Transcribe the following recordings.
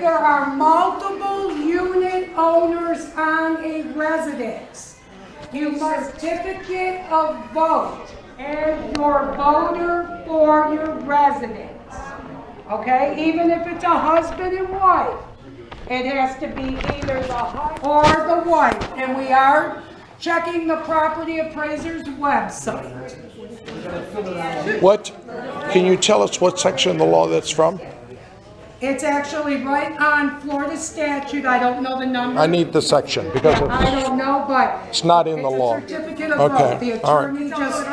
there are multiple unit owners on a residence, you must certificate of vote and your voter for your residence. Okay, even if it's a husband and wife, it has to be either the husband or the wife. And we are checking the property appraiser's website. What, can you tell us what section of the law that's from? It's actually right on Florida statute. I don't know the number. I need the section because I don't know, but it's not in the law. It's a certificate of vote. The attorney just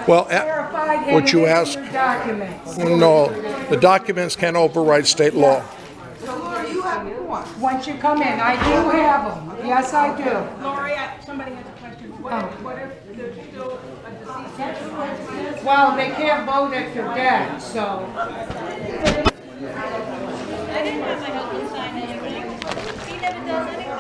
verified what you ask, documents. no, the documents can't override state law. Once you come in, I do have them. Yes, I do. Lori, somebody has a question. What if there's still a deceased? Well, they can't vote if they're dead, so. I didn't have my husband sign anything. He never does anything.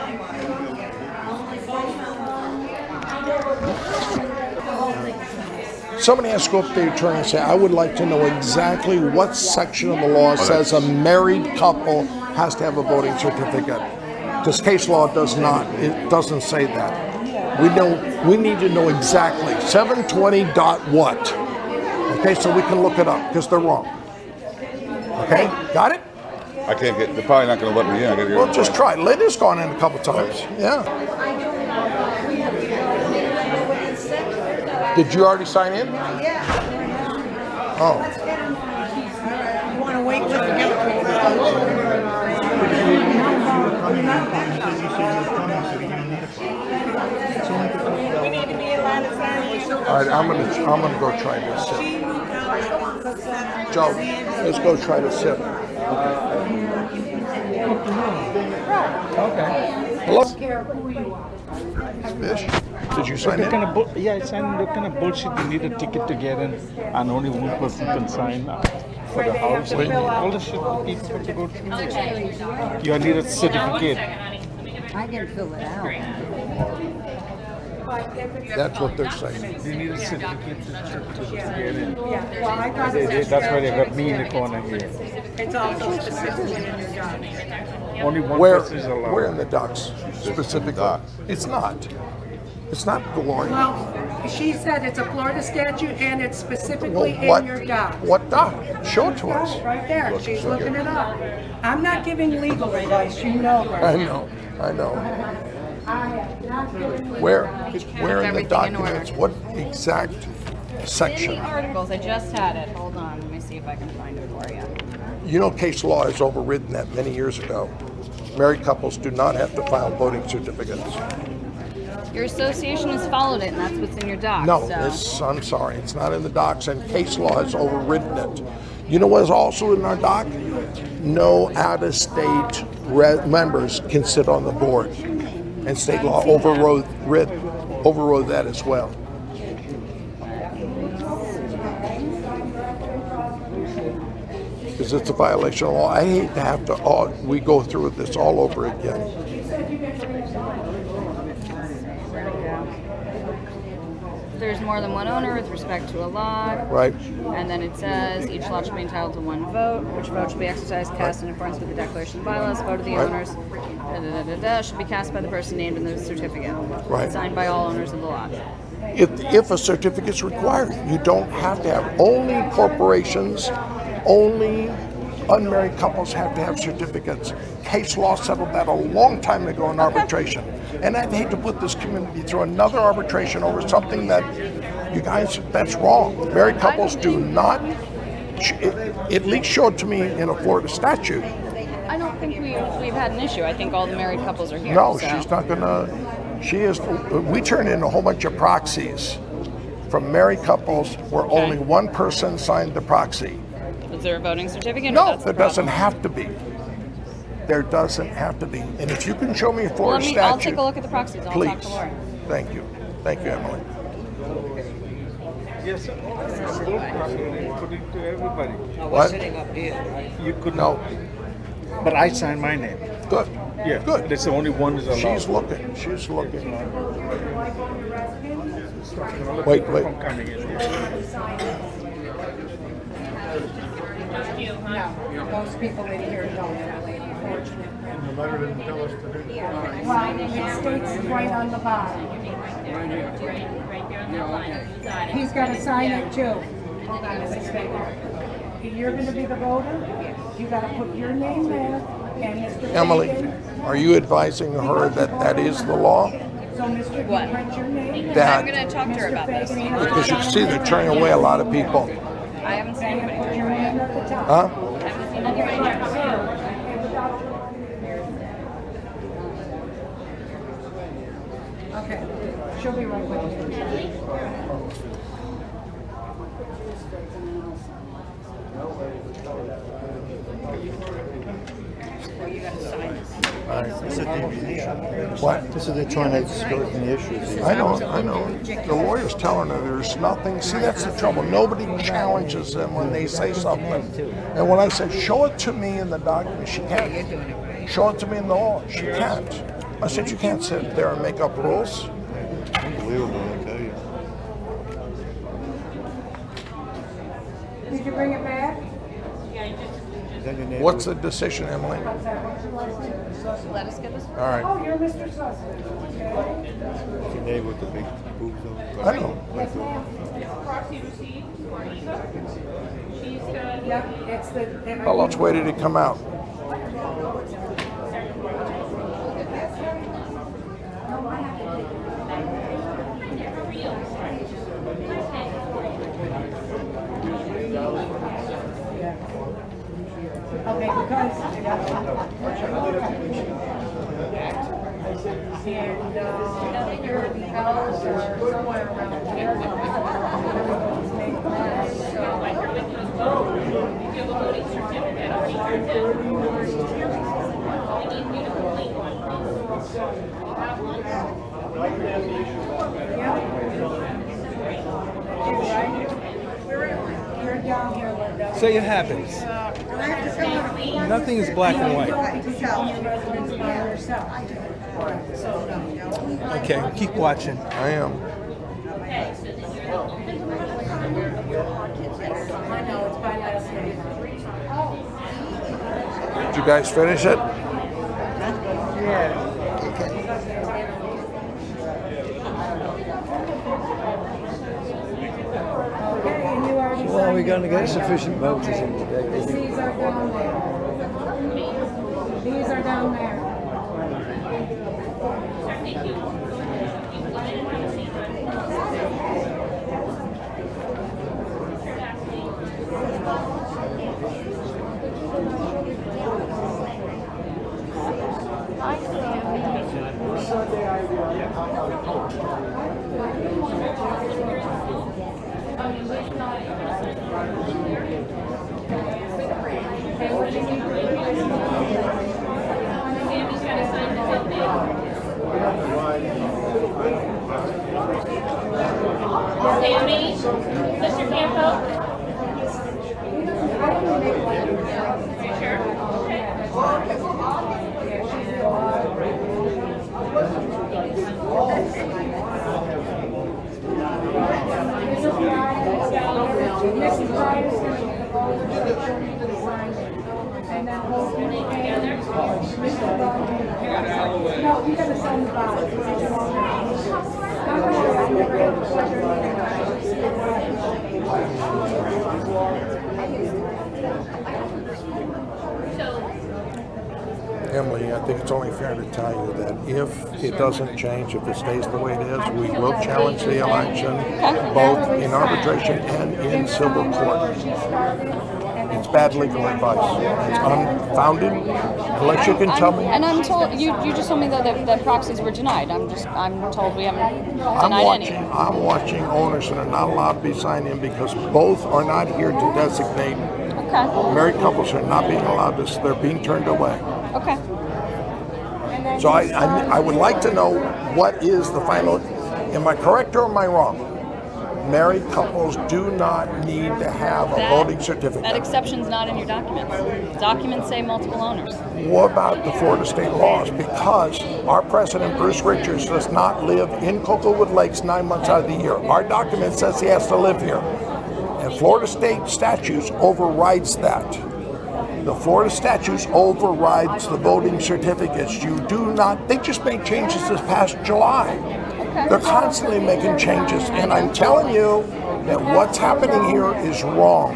Somebody has to go up to the attorney and say, I would like to know exactly what section of the law says a married couple has to have a voting certificate. Because case law does not. It doesn't say that. We need to know exactly 720 dot what. Okay, so we can look it up because they're wrong. Okay, got it? I can't get. They're probably not going to let me in. I gotta get Well, just try it. Lydia's gone in a couple times. Yeah. Did you already sign in? Yeah. Oh. You want to wait till you get We need to be in line to sign in. All right, I'm gonna go try this sip. Joe, let's go try to sip. Okay. Hello? Who you are. Fish. Did you sign in? Yeah, it's the kind of bullshit. You need a ticket to get in, and only one person can sign for the house. All the shit that people have to go through. You need a certificate. I can fill it out. That's what they're saying. You need a certificate to get in. Yeah, well, I got That's why they got me in the corner here. It's also specifically in your job. Only one Where? person is allowed. Where in the docs specifically? It's not. It's not Gloria. Well, she said it's a Florida statute and it's specifically What? in your doc. What doc? Show it to us. Right there. She's looking it up. I'm not giving legal advice, you know that. I know. I am not giving legal Where in the Everything in documents? What exact In the section? articles, I just had it. Hold on, let me see if I can find it for you. You know, case law has overridden that many years ago. Married couples do not have to file voting certificates. Your association has followed it, and that's what's in your doc. No, so. I'm sorry, it's not in the docs, and case law has overridden it. You know what is also in our doc? No out-of-state members can sit on the board, and state law overrode that as well. Because it's a violation of law. I hate to have to we go through this all over again. There's more than one owner with respect to a lot. Right. And then it says each lot should be entitled to one vote, which vote should be exercised, cast in accordance with the declaration of bylaws. Vote of the owners should be cast by the person named in the certificate. Right. Signed by all owners of the lot. If a certificate's required, you don't have to have. Only corporations, only unmarried couples have to have certificates. Case law settled that a long time ago in arbitration. And I'd hate to put this community through another arbitration over something that, you guys, that's wrong. Married couples do not, at least show it to me in a Florida statute. I don't think we've had an issue. I think all the married couples are here. No, so. she's not gonna, we turned in a whole bunch of proxies from married couples where only one person signed the proxy. Is there a voting certificate? No, there doesn't have to be. There doesn't have to be. And if you can show me a Florida statute. I'll take a look at the proxies. I'll please. talk to Laura. Thank you. Thank you, Emily. Yes, sir. Put it to everybody. What? You could No. But I signed my name. Good. Yeah. Good. That's the only one that's allowed. She's looking. She's looking. Wait. I'm coming in. No, most people in here don't, unfortunately. The letter didn't tell us to do. Well, it states right on the bottom. He's got to sign it too. Hold on, Mrs. Fagan. You're going to be the voter? You got to put your name there and Mr. Emily, Fagan. are you advising her that that is the law? So Mr. What? You print your name. That- I'm going to talk to her about this. Because you see they're turning away a lot of people. I haven't seen And anybody. put your name at the top. Huh? I haven't seen anybody. Okay, she'll be right with you. What? This is they're trying to skirting the issues. I know. The lawyer's telling her there's nothing. See, that's the trouble. Nobody challenges them when they say something. And when I said, show it to me in the document, she can't. Show it to me in the law, she can't. I said, you can't sit there and make up rules. Unbelievable, I tell you. Did you bring it back? Is that your neighbor? What's the decision, Emily? Let us get this. All right. Oh, you're Mr. Sussman. Okay. Your neighbor with the big boobs on? I know. Yes, ma'am. Proxy receipt for Eva. She's got. Yep, it's the. How much way did it come out? Okay, because. And, your house or somewhere around here. Everything's made glass, so. If you have a voting certificate, I'll need your I need you to complete one. You have one? You're down here, Linda. So it happens. Nothing is black and white. Okay, keep watching. I am. I know, it's my last name. Did you guys finish it? Okay, and you already Well, signed we're it, going to get right? sufficient voters in today. These are down there. These are down there. Sammy, Mr. Campo? Mrs. Byers, and then hold your name together. No, you gotta sign the bottom. I'm not sure, I never had the pleasure of meeting Emily, I think it's only fair to tell you that if it doesn't change, if it stays the way it is, we will challenge the election, both in arbitration and in civil court. It's bad legal advice. It's unfounded, unless you can tell me. And I'm told you just told me that proxies were denied. I'm told we haven't denied any. I'm watching owners that are not allowed to be signed in because both are not here to designate. Okay. Married couples are not being allowed to, they're being turned away. Okay. So I would like to know what is the final, am I correct or am I wrong? Married couples do not need to have a voting certificate. That exception's not in your documents. Documents say multiple owners. What about the Florida state laws? Because our president, Bruce Richards, does not live in Cocowood Lakes 9 months out of the year. Our document says he has to live here. And Florida state statutes overrides that. The Florida statutes overrides the voting certificates. You do not, they just made changes this past July. They're constantly making changes, and I'm telling you that what's happening here is wrong.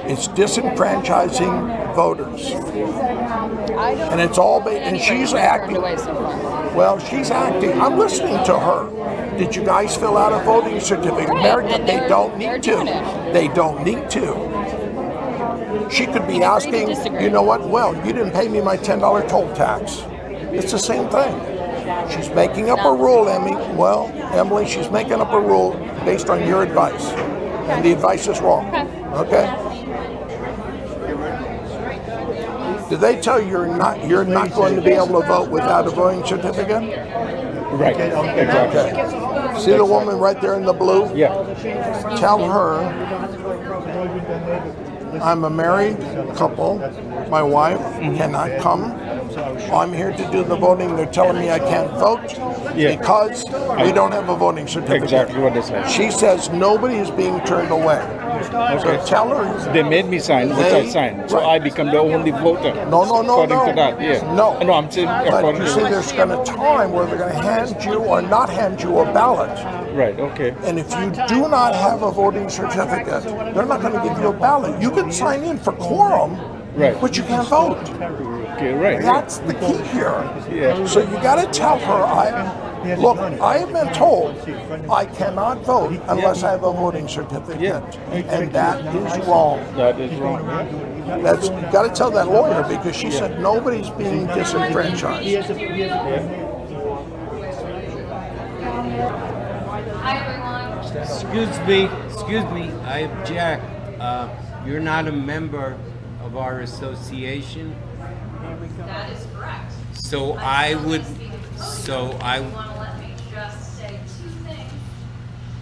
It's disenfranchising voters. And it's all, and she's acting, well, she's acting, I'm listening to her. Did you guys fill out a voting certificate? America, they don't need to. They don't need to. She could be asking, you know what, well, you didn't pay me my $10 toll tax. It's the same thing. She's making up a rule, Emily, she's making up a rule based on your advice. And the advice is wrong. Okay? Did they tell you you're not going to be able to vote without a voting certificate? Right. Okay. See the woman right there in the blue? Yeah. Tell her I'm a married couple. My wife cannot come. I'm here to do the voting. They're telling me I can't vote because we don't have a voting certificate. Exactly what they said. She says nobody is being turned away. So tell her. They made me sign, which I signed, so I become the only voter. No. According to that, yeah. No. I'm saying But according you to see, there's going to time where they're going to hand you or not hand you a ballot. Right. Okay. And if you do not have a voting certificate, they're not going to give you a ballot. You can sign in for quorum, Right. but you can't vote. Okay. Right. That's the key here. Yeah. So you got to tell her, I have been told I cannot vote unless I have a voting certificate. Yeah. And that is wrong. That is wrong. That's, you got to tell that lawyer because she said nobody's being disenfranchised. Excuse me, I object. You're not a member of our association. That is correct. So I would, Want to let me just say two things?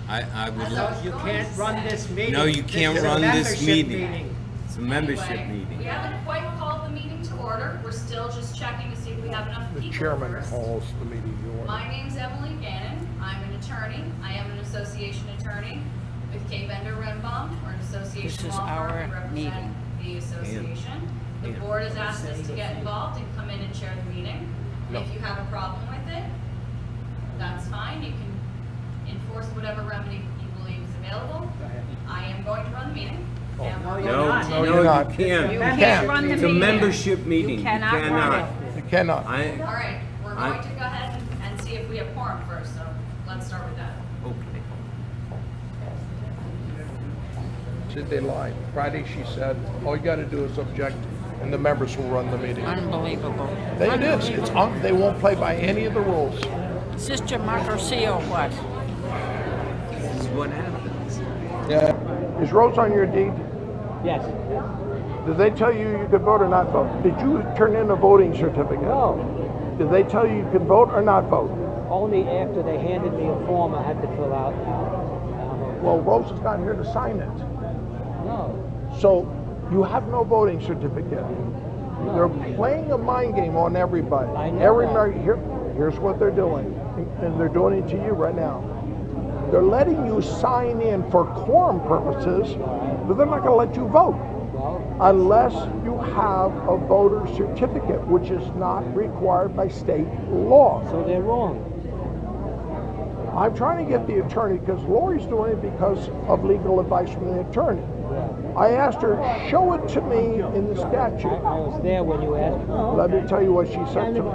I would. You can't run this meeting. No, you can't This is a run this membership meeting. It's a membership Anyway, meeting. We haven't quite called the meeting to order. We're still just checking to see if we have enough people. The chairman first. calls the meeting to order. My name's Emily Gannon. I'm an attorney. I am an association attorney with K. Bender Renbaum. We're an association This is law firm. our We represent meeting. the association. The board has asked us to get involved and come in and chair the meeting. If you have a problem with it, that's fine. You can enforce whatever remedy you believe is available. I am going to run the meeting. And we're going No, to- you're not. you can't. You can't. can't run the It's a meeting. membership meeting. You cannot run it. You cannot. All right, we're going to go ahead and see if we have quorum first, so let's start with that. Okay. Did they lie? Friday she said, all you got to do is object and the members will run the meeting. Unbelievable. It is. It's on. They won't play by any of the rules. Is this democracy or what? This is what happens. Yeah. Is Rose on your deed? Yes. Did they tell you you could vote or not vote? Did you turn in a voting certificate? No. Did they tell you you could vote or not vote? Only after they handed me a form I had to fill out. Well, Rose has got here to sign it. No. So you have no voting certificate. They're playing a mind game on everybody. I know that. Here's what they're doing, and they're doing it to you right now. They're letting you sign in for quorum purposes, but they're not going to let you vote unless you have a voter certificate, which is not required by state law. So they're wrong. I'm trying to get the attorney, because Lori's doing it because of legal advice from the attorney. I asked her, show it to me in the statute. I was there when you asked. Let me tell you what she said to me.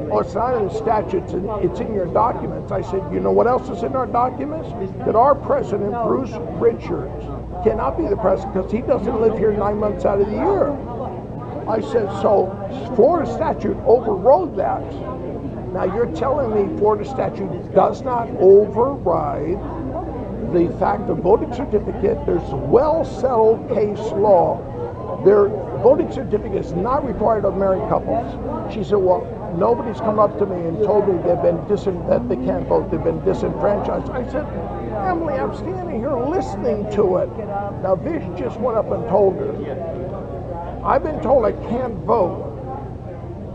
Oh, it's not in the statutes, it's in your documents. I said, you know what else is in our documents? That our president, Bruce Richards, cannot be the president because he doesn't live here 9 months out of the year. I said, so Florida statute overrode that. Now you're telling me Florida statute does not override the fact of voting certificate. There's well-settled case law. Their voting certificate is not required of married couples. She said, well, nobody's come up to me and told me that they can't vote. They've been disenfranchised. I said, Emily, I'm standing here listening to it. Now Vish just went up and told her, I've been told I can't vote.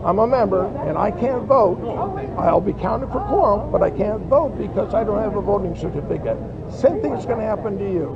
I'm a member and I can't vote. I'll be counted for quorum, but I can't vote because I don't have a voting certificate. Same thing's going to happen to you.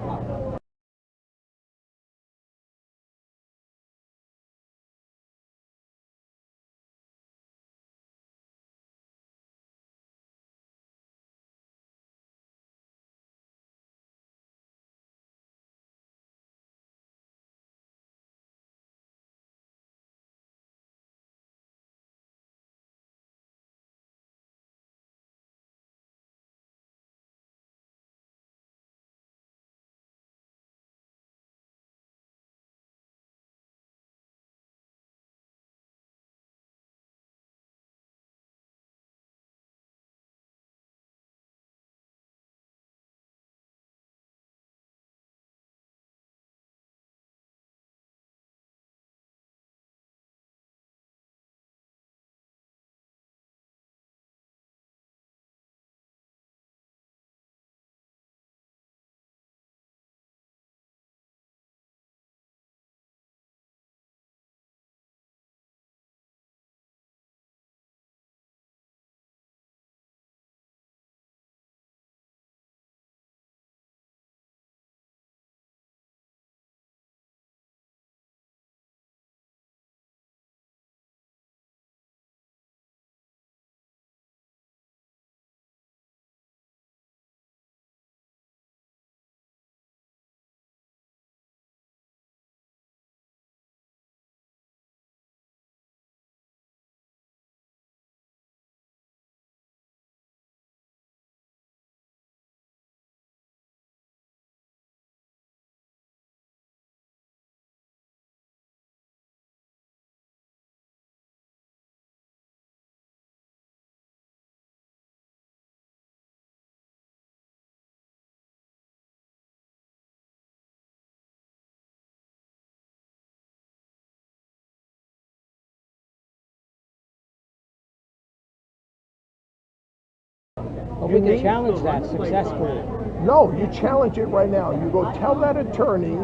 You can challenge that successfully. No, you challenge it right now. You go tell that attorney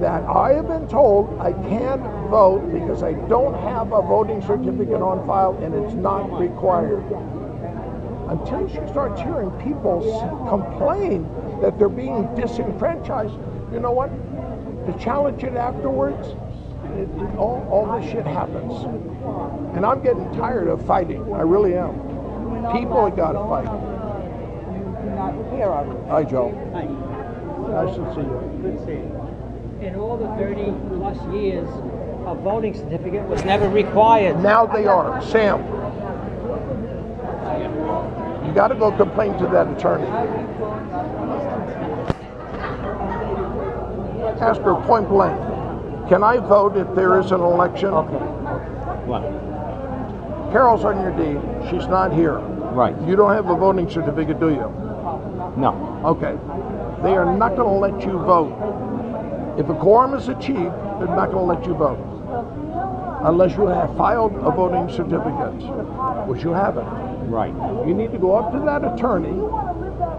that I have been told I can't vote because I don't have a voting certificate on file and it's not required. Until she starts hearing people complain that they're being disenfranchised, you know what? To challenge it afterwards, all this shit happens. And I'm getting tired of fighting. I really am. People have got to fight. Hi, Joe. Hi. Nice to see you. Good to see you. In all the 30 plus years, a voting certificate was never required. Now they are. Sam, you got to go complain to that attorney. Ask her point blank, can I vote if there is an election? Okay. What? Carol's on your deed. She's not here. Right. You don't have a voting certificate, do you? No. Okay. They are not going to let you vote. If a quorum is achieved, they're not going to let you vote. Unless you have filed a voting certificate, which you haven't. Right. You need to go up to that attorney,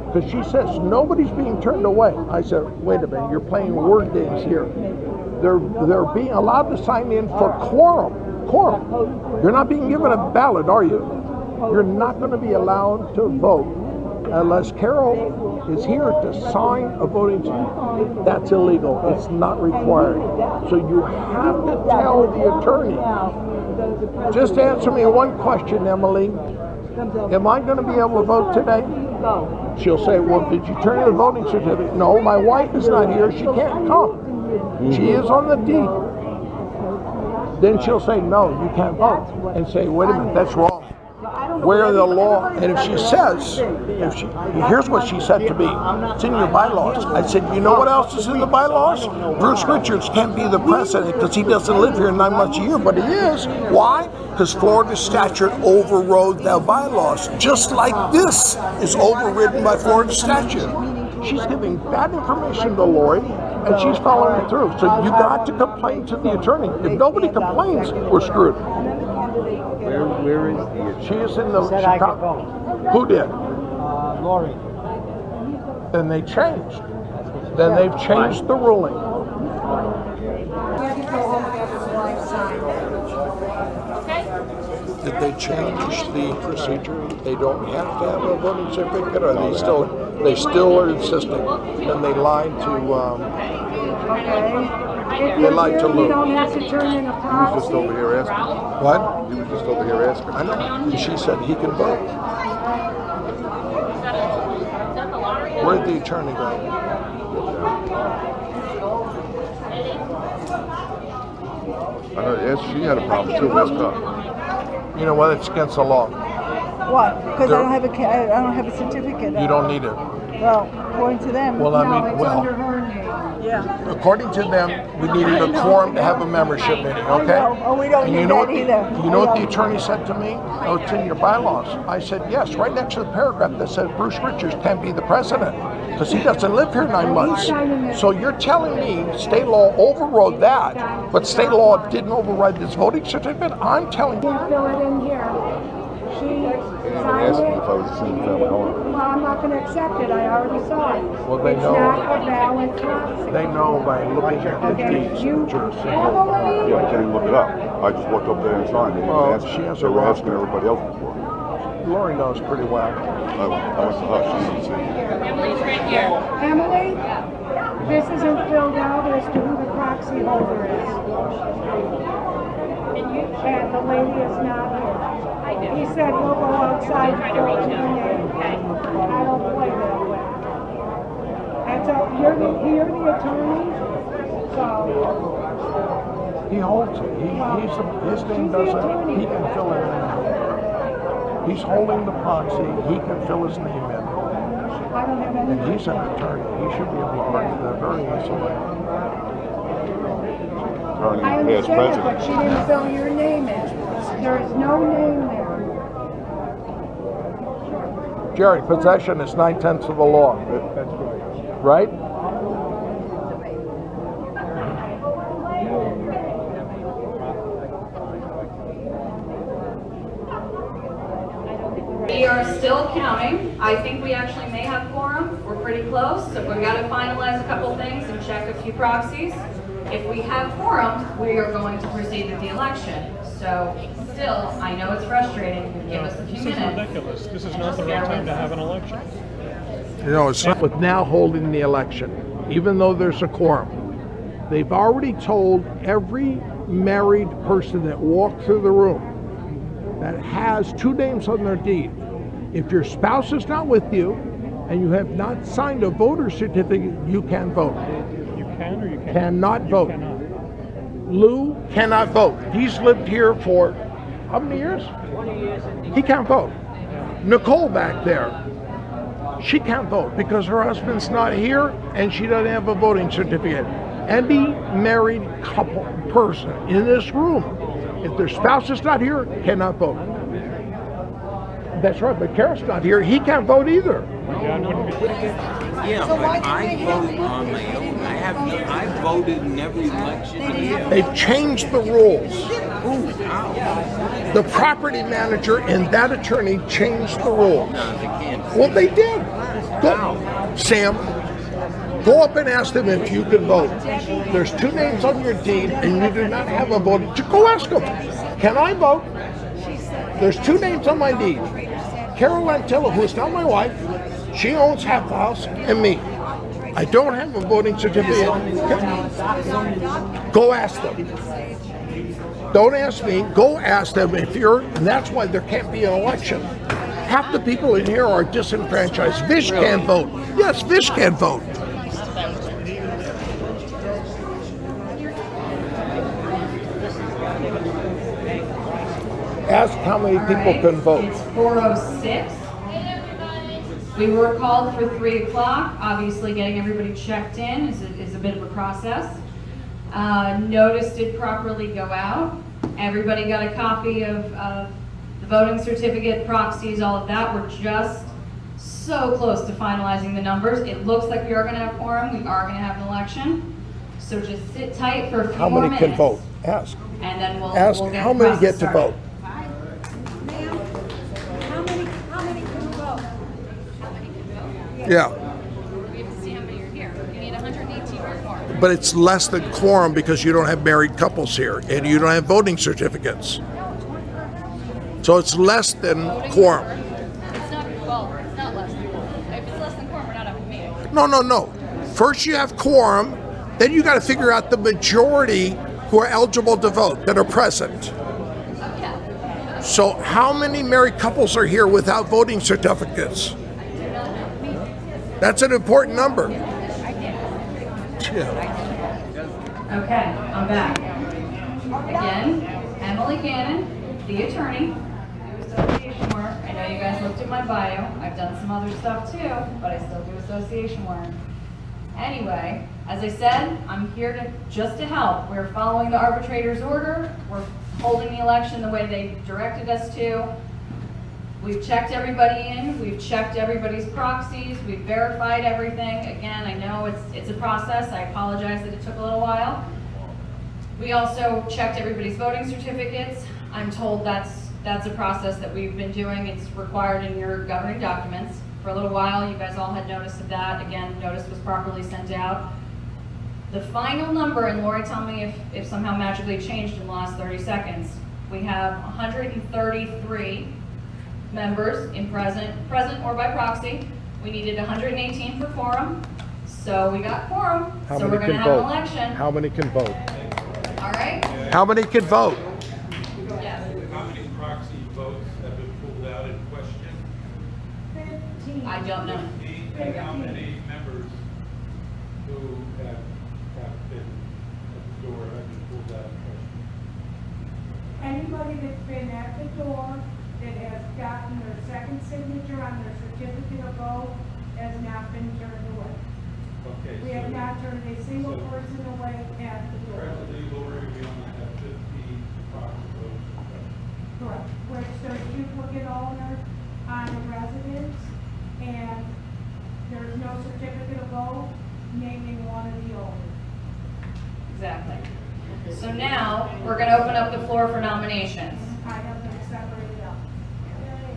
because she says nobody's being turned away. I said, wait a minute, you're playing word games here. They're being allowed to sign in for quorum. You're not being given a ballot, are you? You're not going to be allowed to vote unless Carol is here to sign a voting certificate. That's illegal. It's not required. So you have to tell the attorney. Just answer me one question, Emily. Am I going to be able to vote today? She'll say, well, did you turn in a voting certificate? No, my wife is not here. She can't come. She is on the deed. Then she'll say, no, you can't vote. And say, wait a minute, that's wrong. Where the law, and if she says, here's what she said to me, it's in your bylaws. I said, you know what else is in the bylaws? Bruce Richards can't be the president because he doesn't live here 9 months a year, but he is. Why? Because Florida statute overrode the bylaws, just like this is overridden by Florida statute. She's giving bad information to Lori, and she's following it through. So you got to complain to the attorney. If nobody complains, we're screwed. Where is the? She is in the Said I could Chicago. vote. Who did? Lori. Then they changed. Then they've changed the ruling. Did they change the procedure? They don't have to have a voting certificate, or they still are insisting? And they lied to. They lied to Lou. You don't have to turn in a He was proxy. just over here asking. What? He was just over here asking. I know. And she said he can vote. Where'd the attorney go? I know. She had a problem too. Messed up. You know what? It's against the law. What? Because I don't have a certificate. You don't need it. Well, according to them. Well, I mean, well, Yeah. according to them, we needed a quorum to have a membership meeting, okay? Oh, we don't And need you know that what either. You know what the attorney said to me? Oh, it's in your bylaws. I said, yes, right next to the paragraph that says Bruce Richards can't be the president because he doesn't live here 9 months. So you're telling me state law overrode that, but state law didn't override this voting certificate? I'm telling you. Fill it in here. She signed Asked me it. if I was a single family home. Well, I'm not going to accept it. I already saw it. Well, they It's know. not a valid proxy. They know by looking at the Okay, deeds you, that you're a single. Emily, Yeah, I can't even look it up. I just walked up there and signed it. Well, Asked- she has they a were roster. asking everybody else before. Lori knows pretty well. I went to her. She didn't see it. Emily's right here. Emily, this isn't filled out as to who the proxy holder is. And the lady is not here. He said we'll go outside and fill in your name. I don't play that way. That's up, you're the attorney, so. He holds it. His name doesn't, he can fill it in. He's holding the proxy, he can fill his name in. I don't have any. And he's an attorney, he should be able to argue that very easily. Attorney, I past understand, president. but she didn't fill your name in. There is no name there. Jerry, possession is 9/10 of the law, right? We are still counting. I think we actually may have quorum. We're pretty close, so we've got to finalize a couple things and check a few proxies. If we have quorum, we are going to proceed with the election. So still, I know it's frustrating. Give us a few minutes. This is ridiculous. This is not the right time to have an election. You know, it's not with now holding the election, even though there's a quorum. They've already told every married person that walked through the room that has 2 names on their deed. If your spouse is not with you and you have not signed a voter certificate, you can't vote. You can or you can't? Cannot You vote. cannot. Lou cannot vote. He's lived here for how many years? 20 years indeed. He can't vote. Nicole back there, she can't vote because her husband's not here and she doesn't have a voting certificate. Any married couple person in this room, if their spouse is not here, cannot vote. That's right, but Carol's not here. He can't vote either. Yeah, but I vote on my own. I voted in every election. They've changed the rules. The property manager and that attorney changed the rules. No, they can't. Well, they did. Go, Sam, go up and ask them if you can vote. There's 2 names on your deed and you do not have a vote. Go ask them, can I vote? There's 2 names on my deed. Carol Antilla, who is not my wife, she owns half the house, and me. I don't have a voting certificate. Go ask them. Don't ask me, go ask them if you're, and that's why there can't be an election. Half the people in here are disenfranchised. Vish can't vote. Yes, Vish can't vote. Ask how many people can vote. It's 4:06. We were called for 3 o'clock. Obviously, getting everybody checked in is a bit of a process. Notice did properly go out. Everybody got a copy of the voting certificate, proxies, all of that. We're just so close to finalizing the numbers. It looks like we are going to have quorum. We are going to have an election. So just sit tight for a few How more many minutes. can vote? Ask. And then we'll Ask get how the many process get to started. vote. Yeah. We have to see how many are here. You need 118 or more. But it's less than quorum because you don't have married couples here and you don't have voting certificates. So it's less than quorum. It's not, well, it's not less than quorum. If it's less than quorum, we're not having a meeting. No. First you have quorum, then you got to figure out the majority who are eligible to vote that are present. So how many married couples are here without voting certificates? That's an important number. Yeah. Okay, I'm back. Again, Emily Gannon, the attorney, do association work. I know you guys looked at my bio. I've done some other stuff too, but I still do association work. Anyway, as I said, I'm here just to help. We're following the arbitrator's order. We're holding the election the way they directed us to. We've checked everybody in, we've checked everybody's proxies, we've verified everything. Again, I know it's a process. I apologize that it took a little while. We also checked everybody's voting certificates. I'm told that's a process that we've been doing. It's required in your governing documents. For a little while, you guys all had notice of that. Again, notice was properly sent out. The final number, and Lori, tell me if somehow magically changed in the last 30 seconds. We have 133 members in present or by proxy. We needed 118 for quorum, so we got quorum. How so many we're going to can have vote? an election. How many can vote? All right? How many can vote? Yes. How many proxy votes have been pulled out in question? I don't know. And how many members who have been at the door have been pulled out in question? Anybody that's been at the door that has gotten their second signature on their certificate of vote has not been turned away. Okay. We have not turned a single person away at the door. Presently, Lori, we only have 15 proxy votes. Correct. Which there's duplicate owners on the residence, and there's no certificate of vote naming one of the owners. Exactly. So now, we're going to open up the floor for nominations. I have them separated out.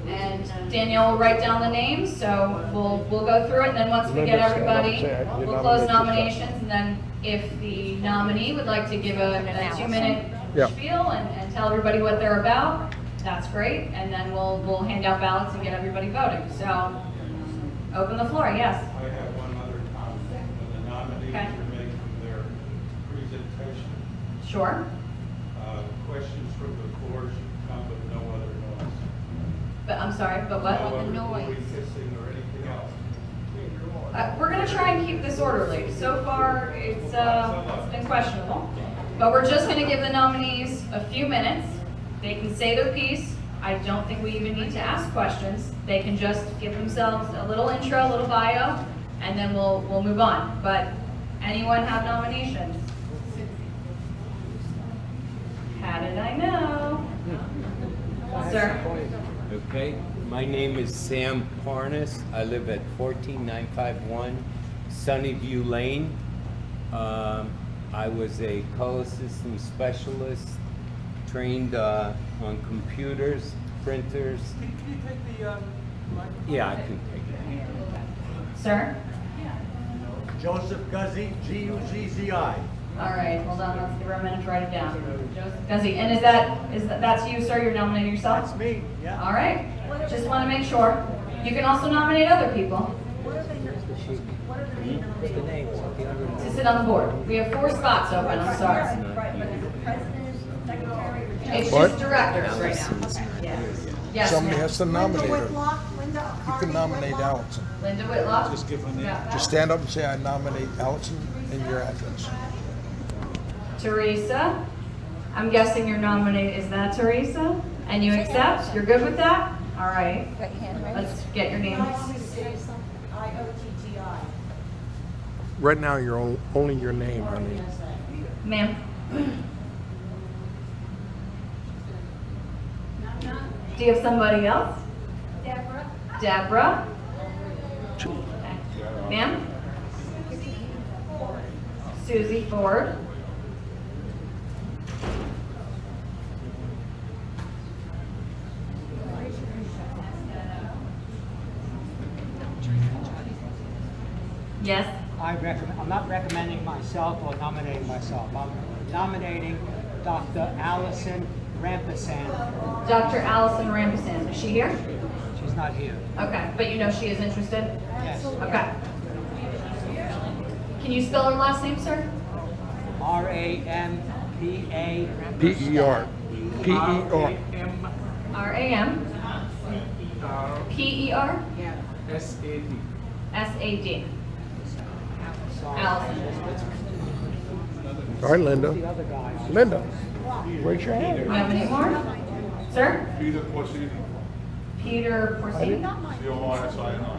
And Danielle will write down the names, so we'll go through it, and then once we get everybody, we'll close nominations, and then if the nominee would like to give a 2-minute spiel and tell everybody what they're about, that's great, and then we'll hand out ballots and get everybody voting. So, open the floor, yes. I have one other comment. When the nominees are making their presentation, Sure. questions from the floor should come with no other noise. But I'm sorry, but what? No other noise, hissing, or anything else. We're gonna try and keep this orderly. So far, it's been questionable. But we're just gonna give the nominees a few minutes. They can say their piece. I don't think we even need to ask questions. They can just give themselves a little intro, a little bio, and then we'll move on. But anyone have nominations? How did I know? Sir? Okay, my name is Sam Parnas. I live at 14951 Sunnyview Lane. I was a color system specialist, trained on computers, printers. Can you take the microphone? Yeah, I can take it. Sir? Joseph Guzzi, G-U-Z-Z-I. All right, hold on, let's give her a minute to write it down. Joseph Guzzi, and that's you, sir? You're nominating yourself? That's me, yeah. All right, just want to make sure. You can also nominate other people to sit on the board. We have 4 spots open, I'm sorry. It's just directors right now. Yes, Somebody ma'am. has to nominate her. You can nominate Allison. Linda Whitlock? Just give her name. Just stand up and say, I nominate Allison, and your address. Teresa, I'm guessing your nominee is that Teresa? And you accept? You're good with that? All right. Let's get your name. Right now, you're only your name, honey. Ma'am. Do you have somebody else? Deborah. Deborah. Okay. Ma'am? Susie Ford. Yes? I'm not recommending myself or nominating myself. I'm nominating Dr. Allison Rampersand. Dr. Allison Rampersand. Is she here? She's not here. Okay, but you know she is interested? Yes. Okay. Can you spell her last name, sir? R-A-M-P-A. P-E-R. P-E-R. R-A-M. P-E-R? S-A-D. S-A-D. Allison. All right, Linda. The other guy. Linda, raise your hand. Do you have any more? Sir? Peter Corsini. Peter Porcini? C-O-R-S-I-N-I.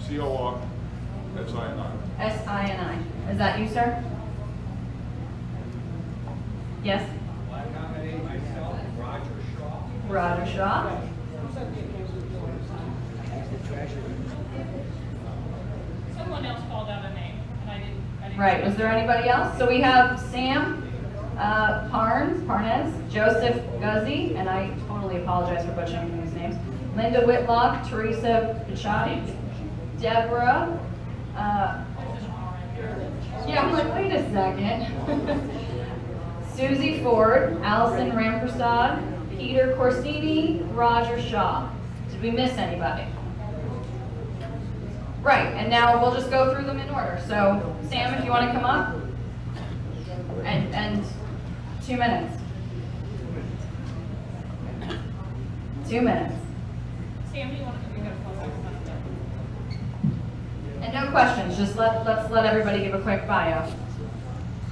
C-O-R-S-I-N-I. S-I-N-I. Is that you, sir? Yes? I nominate myself, Roger Shaw. Roger Shaw. Someone else called out a name, and I didn't. Right, was there anybody else? So we have Sam Parnes, Joseph Guzzi, and I totally apologize for butchering these names, Linda Whitlock, Teresa Pichotti, Deborah, yeah, I'm like, wait a second. Susie Ford, Allison Rampersad, Peter Corsini, Roger Shaw. Did we miss anybody? Right, and now we'll just go through them in order. So, Sam, if you want to come up, and 2 minutes. 2 minutes. Sam, do you want to go close? And no questions, just let's let everybody give a quick bio.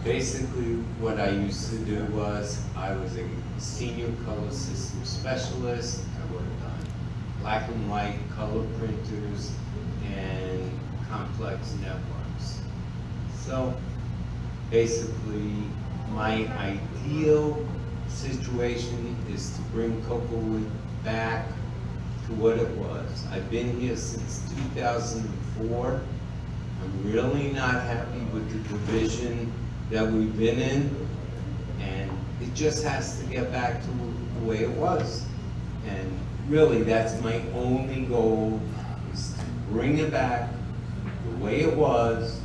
Basically, what I used to do was, I was a senior color system specialist. I worked on black and white color printers and complex networks. So, basically, my ideal situation is to bring Cocowood back to what it was. I've been here since 2004. I'm really not happy with the division that we've been in, and It just has to get back to the way it was. And really, that's my only goal, is to bring it back the way it was,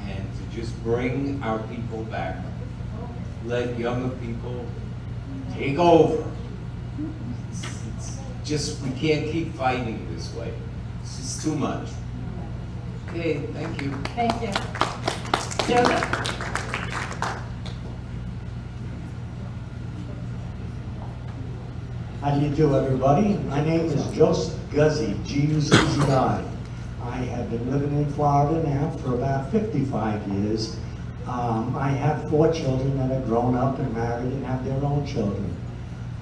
and to just bring our people back. Let younger people take over. It's just, we can't keep fighting this way. It's just too much. Okay, thank you. Thank you. Joseph? How do you do, everybody? My name is Joseph Guzzi, G-U-Z-Z-I. I have been living in Florida now for about 55 years. I have 4 children that are grown up and married and have their own children.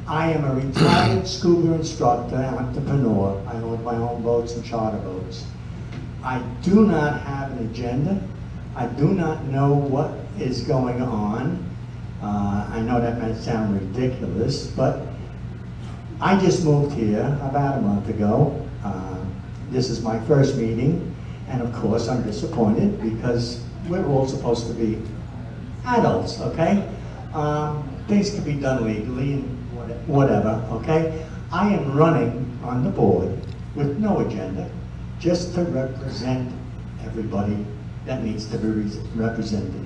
I am a retired scuba instructor and entrepreneur. I own my own boats and charter boats. I do not have an agenda. I do not know what is going on. I know that might sound ridiculous, but I just moved here about a month ago. This is my first meeting, and of course I'm disappointed because we're all supposed to be adults, okay? Things can be done legally and whatever, okay? I am running on the board with no agenda, just to represent everybody that needs to be represented.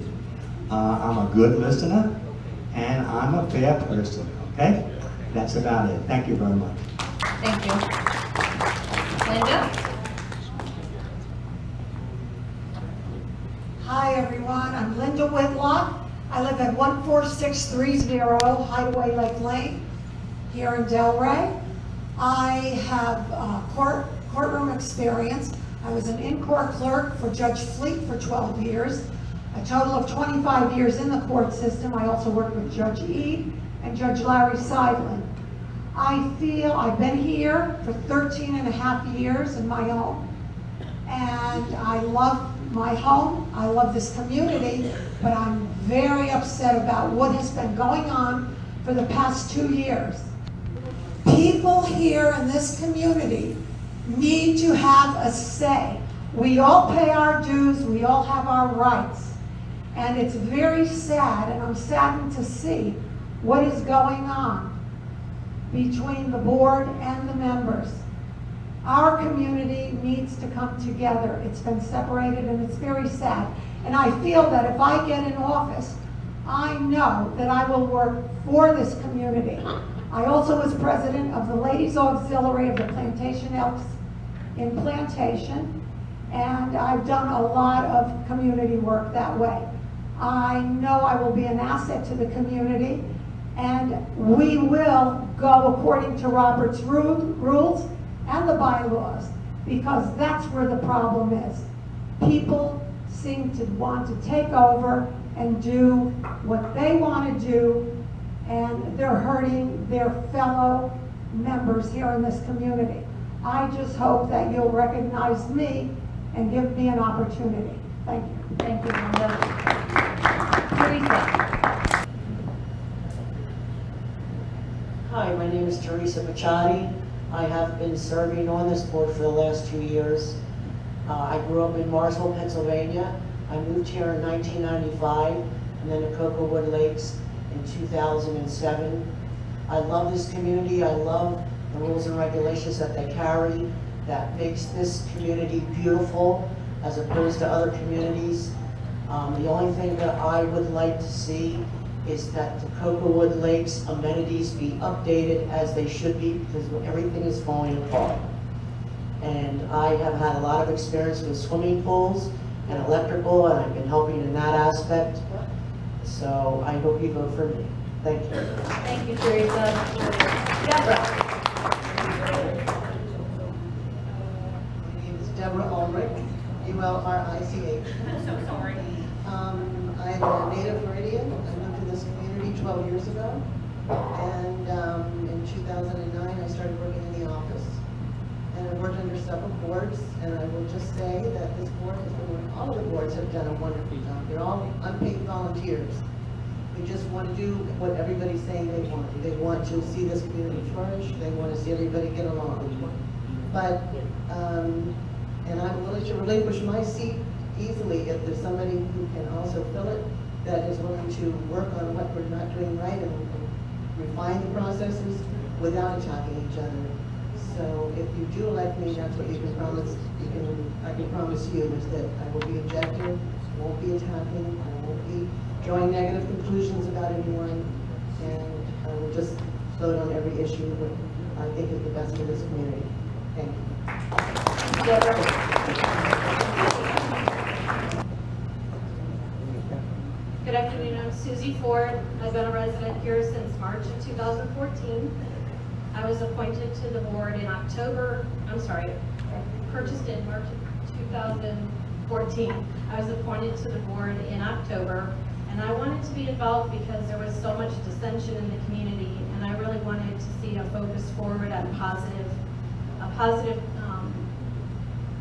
I'm a good listener, and I'm a fair person, okay? That's about it. Thank you very much. Thank you. Linda? Hi everyone, I'm Linda Whitlock. I live at 14630 Hideaway Lake Lane here in Delray. I have courtroom experience. I was an in-court clerk for Judge Fleet for 12 years, a total of 25 years in the court system. I also worked with Judge Ede and Judge Larry Seidlin. I feel I've been here for 13 and a half years in my home, and I love my home, I love this community, but I'm very upset about what has been going on for the past 2 years. People here in this community need to have a say. We all pay our dues, we all have our rights, and it's very sad, and I'm saddened to see what is going on between the board and the members. Our community needs to come together. It's been separated and it's very sad. And I feel that if I get in office, I know that I will work for this community. I also was president of the Ladies Auxiliary of the Plantation Elks in Plantation, and I've done a lot of community work that way. I know I will be an asset to the community, and we will go according to Robert's rules and the bylaws, because that's where the problem is. People seem to want to take over and do what they want to do, and they're hurting their fellow members here in this community. I just hope that you'll recognize me and give me an opportunity. Thank you. Thank you, Linda. Teresa? Hi, my name is Teresa Paciotti. I have been serving on this board for the last 2 years. I grew up in Marsville, Pennsylvania. I moved here in 1995 and then to Cocowood Lakes in 2007. I love this community. I love the rules and regulations that they carry that makes this community beautiful as opposed to other communities. The only thing that I would like to see is that the Cocowood Lakes amenities be updated as they should be, because everything is falling apart. And I have had a lot of experience with swimming pools and electrical, and I've been helping in that aspect. So I hope you vote for me. Thank you. Thank you, Teresa. Deborah? My name is Deborah Ulrich, U-L-R-I-C-H. I'm so sorry. I'm a native Floridian. I moved to this community 12 years ago. And in 2009, I started working in the office. And I worked under several boards. And I will just say that this board has been working, all of the boards have done a wonderful job. They're all unpaid volunteers. We just want to do what everybody's saying they want. They want to see this community flourish. They want to see everybody get along. But, and I'm willing to relinquish my seat easily if there's somebody who can also fill it. that is willing to work on what we're not doing right and refine the processes without attacking each other. So if you do elect me, that's what you can promise. I can promise you is that I will be objective, won't be attacking, I won't be drawing negative conclusions about anyone, and I will just vote on every issue that I think is the best for this community. Thank you. Good afternoon, I'm Susie Ford. I've been a resident here since March of 2014. I was appointed to the board in purchased in March of 2014. I was appointed to the board in October, and I wanted to be involved because there was so much dissension in the community, and I really wanted to see a focus forward on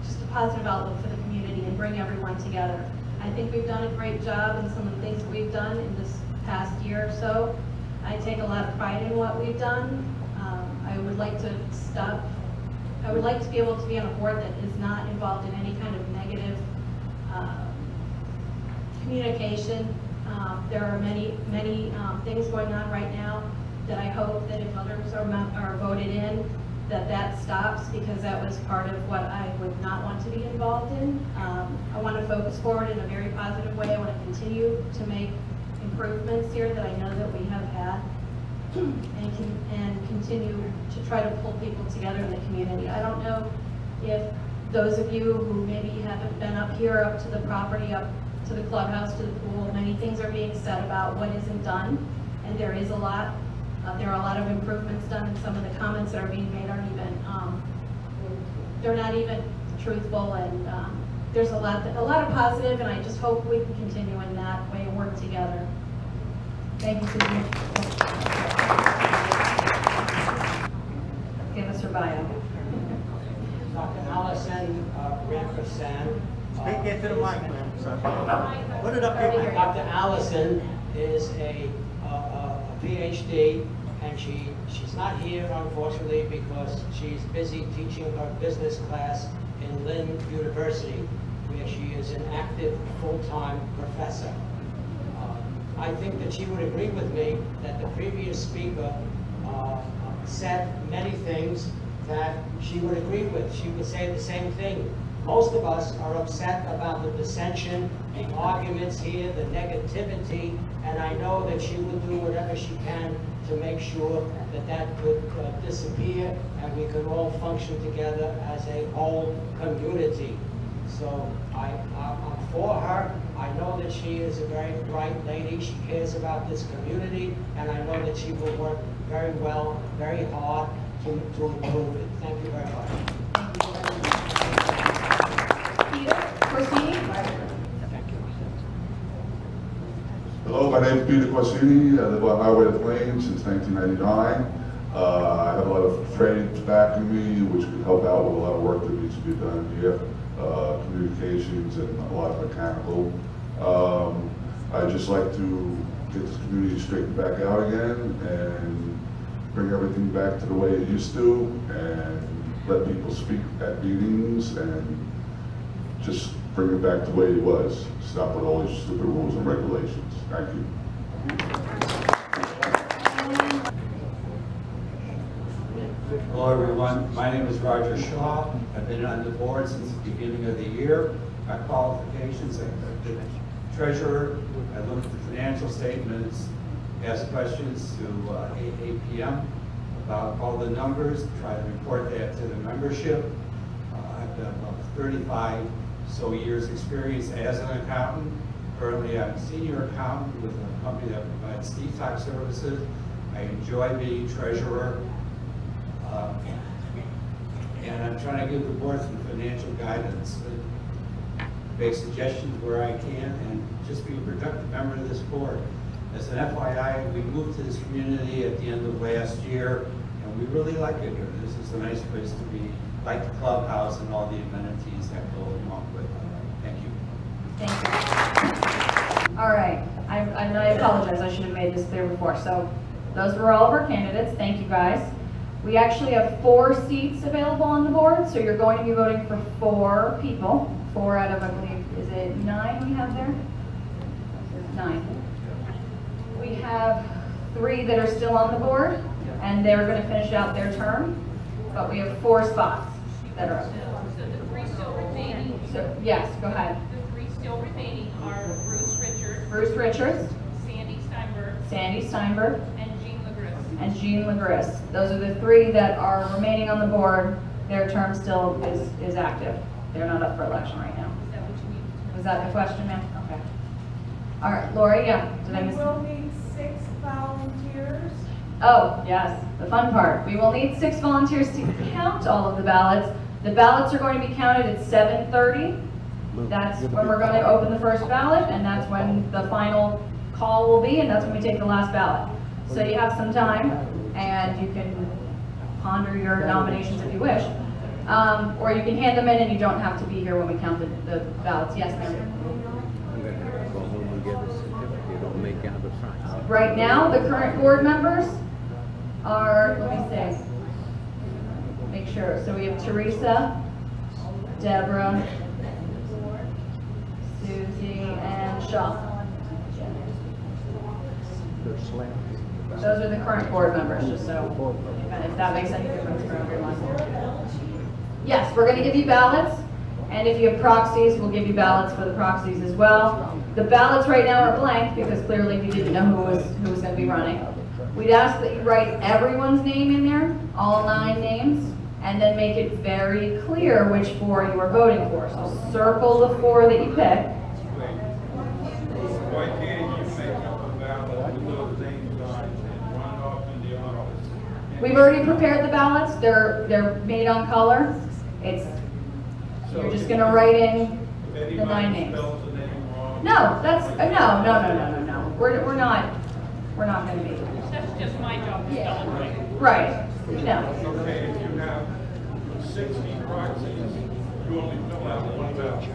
just a positive outlook for the community and bring everyone together. I think we've done a great job in some of the things that we've done in this past year or so. I take a lot of pride in what we've done. I would like to be able to be on a board that is not involved in any kind of negative communication. There are many things going on right now that I hope that if others are voted in, that stops, because that was part of what I would not want to be involved in. I want to focus forward in a very positive way. I want to continue to make improvements here that I know that we have had, and continue to try to pull people together in the community. I don't know if those of you who maybe haven't been up here, up to the property, up to the clubhouse, to the pool, many things are being said about what isn't done, and there is a lot. There are a lot of improvements done, and some of the comments that are being made aren't even, they're not even truthful, and there's a lot of positive, and I just hope we can continue in that way and work together. Thank you, Susan. Give us her bio. Dr. Allison Rampersan. Speak into the mic, ma'am. Put it up here. Dr. Allison is a PhD, and she's not here, unfortunately, because she's busy teaching her business class in Lynn University, where she is an active full-time professor. I think that she would agree with me that the previous speaker said many things that she would agree with. She would say the same thing. Most of us are upset about the dissension, the arguments here, the negativity, and I know that she will do whatever she can to make sure that could disappear and we could all function together as a whole community. So I'm for her. I know that she is a very bright lady. She cares about this community, and I know that she will work very well, very hard to improve it. Thank you very much. Hello, my name is Peter Corsini. I live on Highway to Plains since 1999. I have a lot of trades backing me, which could help out with a lot of work that needs to be done here, communications and a lot of mechanical. I'd just like to get this community straightened back out again and bring everything back to the way it used to, and let people speak at meetings and just bring it back the way it was. Stop with all these stupid rules and regulations. Thank you. Hello everyone, my name is Roger Shaw. I've been on the board since the beginning of the year. My qualifications, I've been treasurer. I look at the financial statements, ask questions to AAPM about all the numbers, try to report that to the membership. I've got about 35 so years experience as an accountant. Currently I'm a senior accountant with a company that provides detox services. I enjoy being treasurer. And I'm trying to give the board some financial guidance, make suggestions where I can, and just be a productive member of this board. As an FYI, we moved to this community at the end of last year, and we really like it here. This is a nice place to be, like the clubhouse and all the amenities that go along with it. Thank you. Thank you. All right, I apologize, I should have made this clear before. So those were all of our candidates. Thank you guys. We actually have 4 seats available on the board, so you're going to be voting for 4 people. 4 out of, I believe, is it 9 we have there? 9. We have 3 that are still on the board, and they're going to finish out their term, but we have 4 spots that are open. So the 3 still remaining, So, yes, go ahead. the 3 still remaining are Bruce Richards, Bruce Richards, Sandy Steinberg, Sandy Steinberg, and Jean Legris. and Jean Legris. Those are the 3 that are remaining on the board. Their term still is active. They're not up for election right now. Is that what you need? Was that the question, ma'am? Okay. All right, Lori, yeah. Did I miss? We will need 6 volunteers. Oh, yes, the fun part. We will need 6 volunteers to count all of the ballots. The ballots are going to be counted at 7:30. That's when we're going to open the first ballot, and that's when the final call will be, and that's when we take the last ballot. So you have some time, and you can ponder your nominations if you wish. Or you can hand them in, and you don't have to be here when we count the ballots. Yes, ma'am? I'm going to have to go home and get a certificate or make out a price. Right now, the current board members are, let me see, make sure. So we have Teresa, Deborah, Susie, and Shaw. Those are the current board members, just so, if that makes any difference for everyone. Yes, we're going to give you ballots, and if you have proxies, we'll give you ballots for the proxies as well. The ballots right now are blank because clearly we didn't know who was going to be running. We'd ask that you write everyone's name in there, all 9 names, and then make it very clear which 4 you are voting for. So circle the 4 that you pick. Why can't you make up a ballot with those names on it and run off in the office? We've already prepared the ballots. They're made on color. You're just going to write in the 9 names. No, that's no. We're not going to be. That's just my job to spell it right. Right. No. Okay, if you have 60 proxies, you only fill out 1 ballot.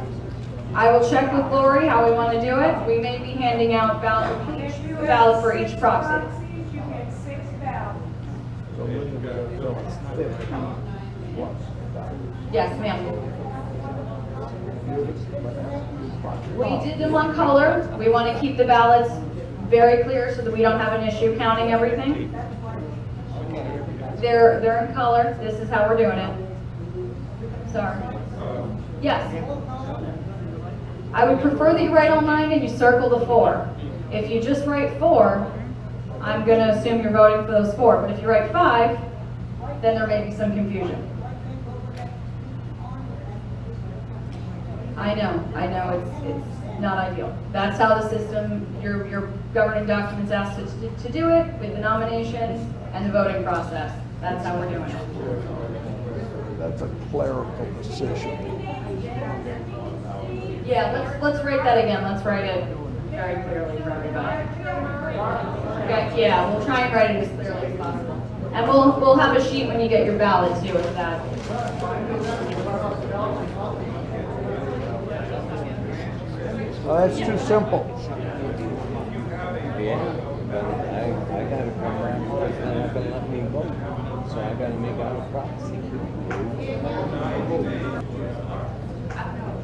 I will check with Lori how we want to do it. We may be handing out a ballot for each proxy. You get 6 ballots. Yes, ma'am. We did them on color. We want to keep the ballots very clear so that we don't have an issue counting everything. They're in color. This is how we're doing it. Sorry. Yes. I would prefer that you write all 9 and you circle the 4. If you just write 4, I'm going to assume you're voting for those 4. But if you write 5, then there may be some confusion. I know, it's not ideal. That's how the system, your governing documents asked us to do it, with the nomination and the voting process. That's how we're doing it. That's a clerical decision. Yeah, let's write that again. Let's write it very clearly for everybody. Okay, yeah, we'll try and write it as clearly as possible. And we'll have a sheet when you get your ballot too with that. Well, that's too simple. Yeah, but I got to come around because they're not going to let me vote. So I got to make out a proxy.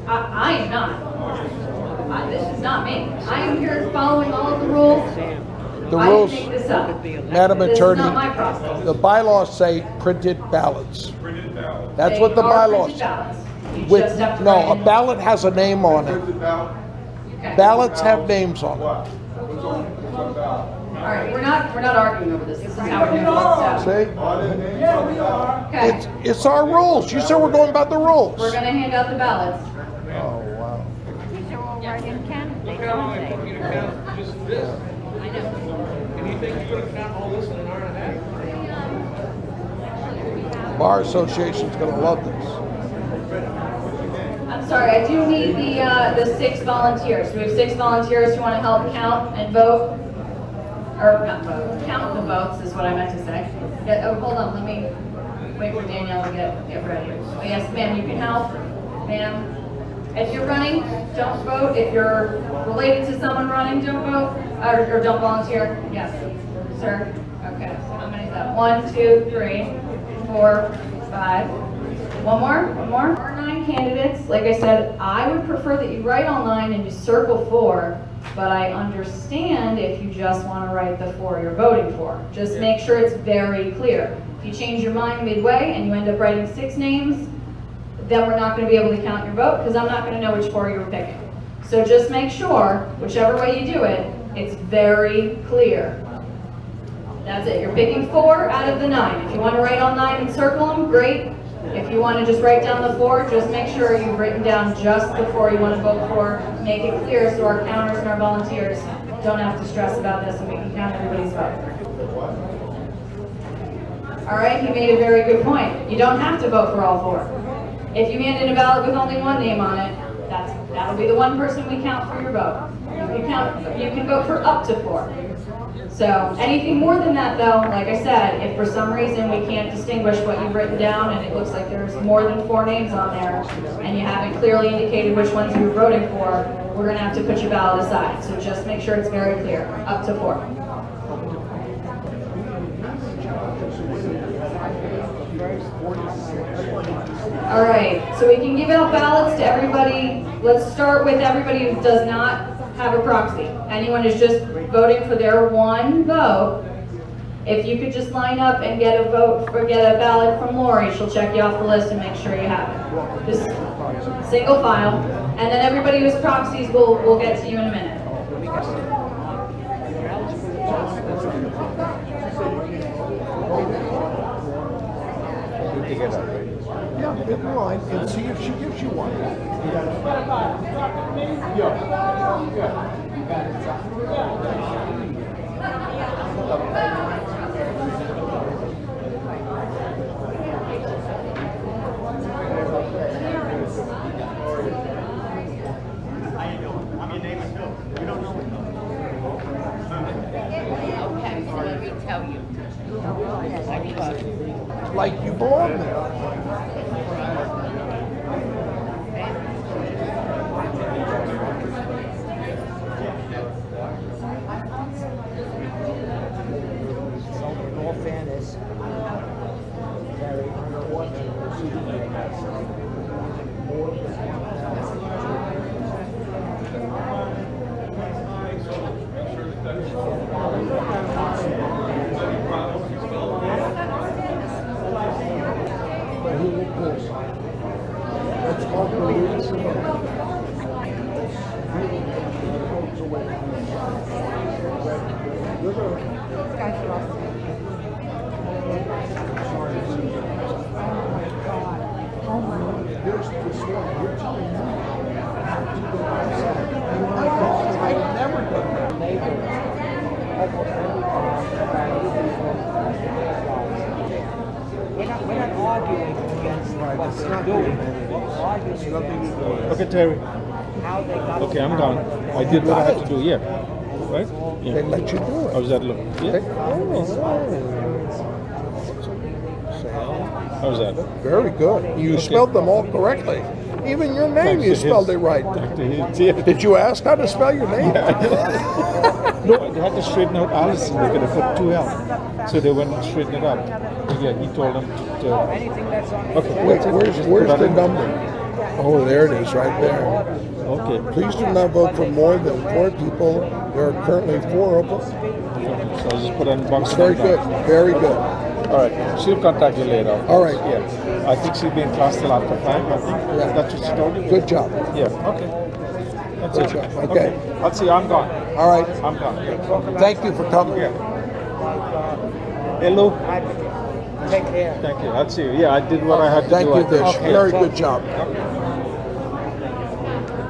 I am not. This is not me. I am here following all of the rules. The I rules, didn't make this up. Madam This is Attorney, not my process. the bylaws say printed ballots. Printed ballot. That's They what the are bylaws printed say. ballots. You With, just have to no, write a in. ballot has a name on it. Okay. Ballots have names on it. All right, we're not arguing over this. This is how we're doing it. So. See? Yeah, we are. Okay, It's our rules. You said we're going by the rules. we're going to hand out the ballots. Oh, wow. These are all write-in candidates, Look how long aren't it took they? you to count just this. I know. And you think you're gonna count all this in an hour and a half? Bar Association's gonna love this. I'm sorry, I do need the 6 volunteers. We have 6 volunteers who want to help count and vote. Or not vote, count the votes is what I meant to say. Yeah, oh, hold on, let me wait for Danielle to get ready. Oh, yes, ma'am, you can help. Ma'am, if you're running, don't vote. If you're related to someone running, don't vote. Or don't volunteer. Yes, sir. Okay, so how many is that? 1, 2, 3, 4, 5. One more? There are 9 candidates. Like I said, I would prefer that you write all 9 and you circle 4 But I understand if you just want to write the 4 you're voting for. Just make sure it's very clear. If you change your mind midway and you end up writing 6 names, then we're not going to be able to count your vote because I'm not going to know which 4 you were picking. So just make sure, whichever way you do it, it's very clear. That's it. You're picking 4 out of the 9. If you want to write all 9 and circle them, great. If you want to just write down the 4, just make sure you've written down just the 4 you want to vote for. Make it clear so our counters and our volunteers don't have to stress about this and we can count everybody's vote. All right, he made a very good point. You don't have to vote for all 4. If you hand in a ballot with only 1 name on it, that'll be the 1 person we count for your vote. You can vote for up to 4. So anything more than that though, like I said, if for some reason we can't distinguish what you've written down and it looks like there's more than 4 names on there and you haven't clearly indicated which ones you were voting for, we're going to have to put your ballot aside. So just make sure it's very clear, up to 4. All right, so we can give out ballots to everybody. Let's start with everybody who does not have a proxy. Anyone who's just voting for their 1 vote. If you could just line up and get a vote or get a ballot from Lori, she'll check you off the list and make sure you have it. Just single file. And then everybody who's proxies, we'll get to you in a minute. Yeah, get in line and see if she gives you one. Okay, so let me tell you. Like you belong there. In all fairness, We're not arguing against what they're doing. We're arguing against Okay, Terry. how they got. Okay, I'm done. I did what I had to do, yeah. Right? Yeah. They let you do it. How does that look? Yeah. How's that? Very good. You spelled them all correctly. Even your name, you spelled it right. Did you ask how to spell your name? No, they had to straighten out Allison. They could have put 2 L. So they went and straightened it out. Yeah, he told them to. Okay. Wait, where's the number? Oh, there it is, right there. Okay. Please do not vote for more than 4 people. There are currently 4 open. So I'll just put on the box. Very good. Very good. All right. She'll contact you later. All right. Yeah. I think she'll be in class till after 5. I think. Yeah. That's what she told you. Good job. Yeah. Okay. That's Good it. job. Okay. I'll see you. I'm gone. All right. I'm gone. Thank you for coming. Hello. Take care. Thank you. I'll see you. Yeah, I did what I had to do. Thank you, Vish. Okay. Very good job.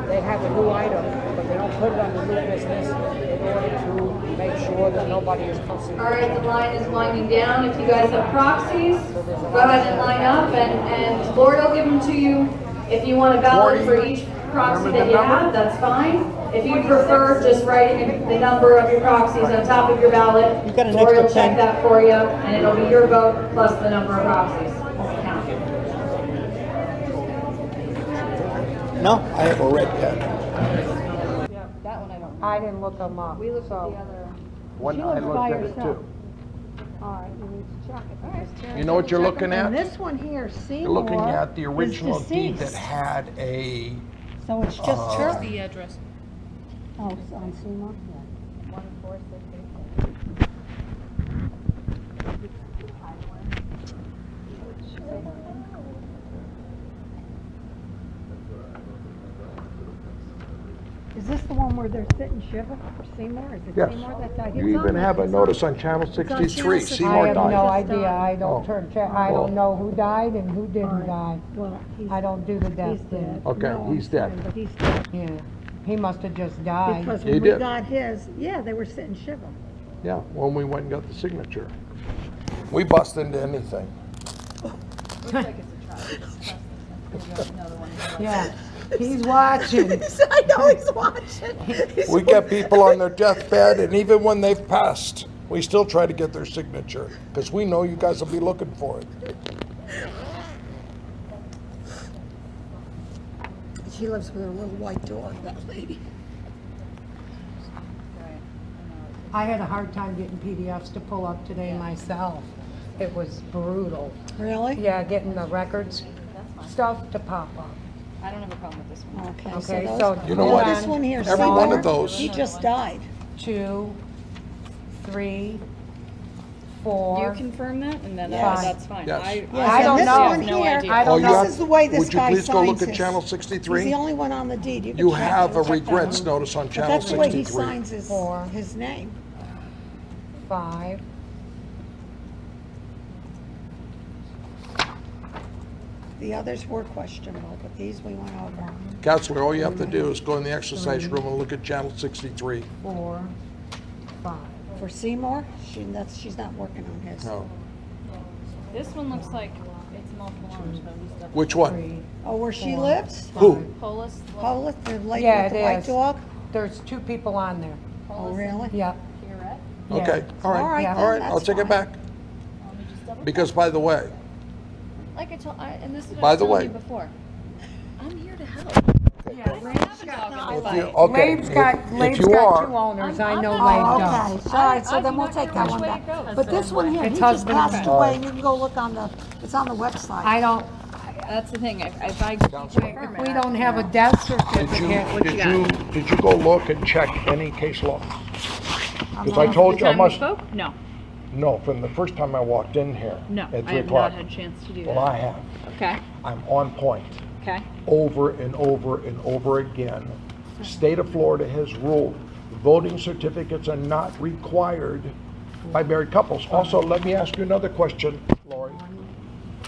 They have a new item, but they don't put it on the new business in order to make sure that nobody is considered. All right, the line is winding down. If you guys have proxies, go ahead and line up, and Lord will give them to you. If you want a ballot for each proxy that you have, that's fine. If you prefer just writing the number of your proxies on top of your ballot, Lord will check that for you, and it'll be your vote plus the number of proxies. Counted. No, I have a red pen. Yeah, that one I don't. I didn't look them up. We looked at the other. When She I looks looked by at it herself. too. All right, you need to check it. You know what you're looking at? And this one here, Seymour, You're looking at the is original deed that deceased. had a. So it's just her. The address. Oh, it's on Seymour? 14686. Is this the one where they're sitting shiva for Seymour? Is it Yes. Seymour that died? You even have a notice on Channel 63. I Seymour have died. no idea. I don't I Well. don't know who died and who didn't die. Well, I don't do the death thing. Okay, he's dead. But he's dead. Yeah. He must have just died. Because He when we did. got his, yeah, they were sitting shiva. Yeah, when we went and got the signature. We bust into anything. Looks like it's a trap. Another one. Yeah. He's watching. I know he's watching. We get people on their deathbed, and even when they've passed, we still try to get their signature, because we know you guys will be looking for it. She lives with her little white dog, that lady. I had a hard time getting PDFs to pull up today myself. It was brutal. Really? Yeah, getting the records stuff to pop up. I don't have a problem with this one. Okay, Okay, so so those, You know what? this one here, Every one of Seymour, those- he just died. 2, 3, Do 4. you confirm that? And then Yes. that's fine. Yes. I I don't this know. one no here, idea. I don't know. this is the way this Would you guy please go look signs at his. Channel He's 63? the only one on the deed. You can You check have it. a Check that regrets one. notice on But Channel that's the way he 63. signs his, 4. his name. 5. The others were questionable, but these we went over. Counselor, all you have to do is go in the exercise room and look at Channel 63. 4, 5. For Seymour, she's not working on his. No. This one looks like it's multiple owners, but we still. Which one? 3. Oh, where she 4, lives? Who? Polis. Polis, the lady Yeah, with the it white is. dog? There's 2 people on there. Oh, really? Yeah. Pierrette. Yeah. Okay, all right, All right, all right, then, I'll that's take it fine. back. Let me just double. Because by the way, Like I told, and this is what By I was the telling way- you before. I'm here to help. Yeah, Rave's got no if fight. you, okay, Labe's got, if Labe's you got 2 are, owners. I know Oh, Labe okay, does. all right, so I then do we'll not take care that which one way back. it goes. But this one here, It's he just husband passed and away, wife. and you can go look on the, it's on the website. I don't, That's the thing. If I confirm if we it, don't have a death did certificate. you go look and check any case law? Because I the told you, I time we must, spoke? No, no, from the first time I walked in here no. at I 3 have o'clock. not had a chance to do Well, that. I have. Okay. I'm on point. Okay. Over and over and over again. State of Florida has ruled voting certificates are not required by married couples. Also, let me ask you another question, Lori.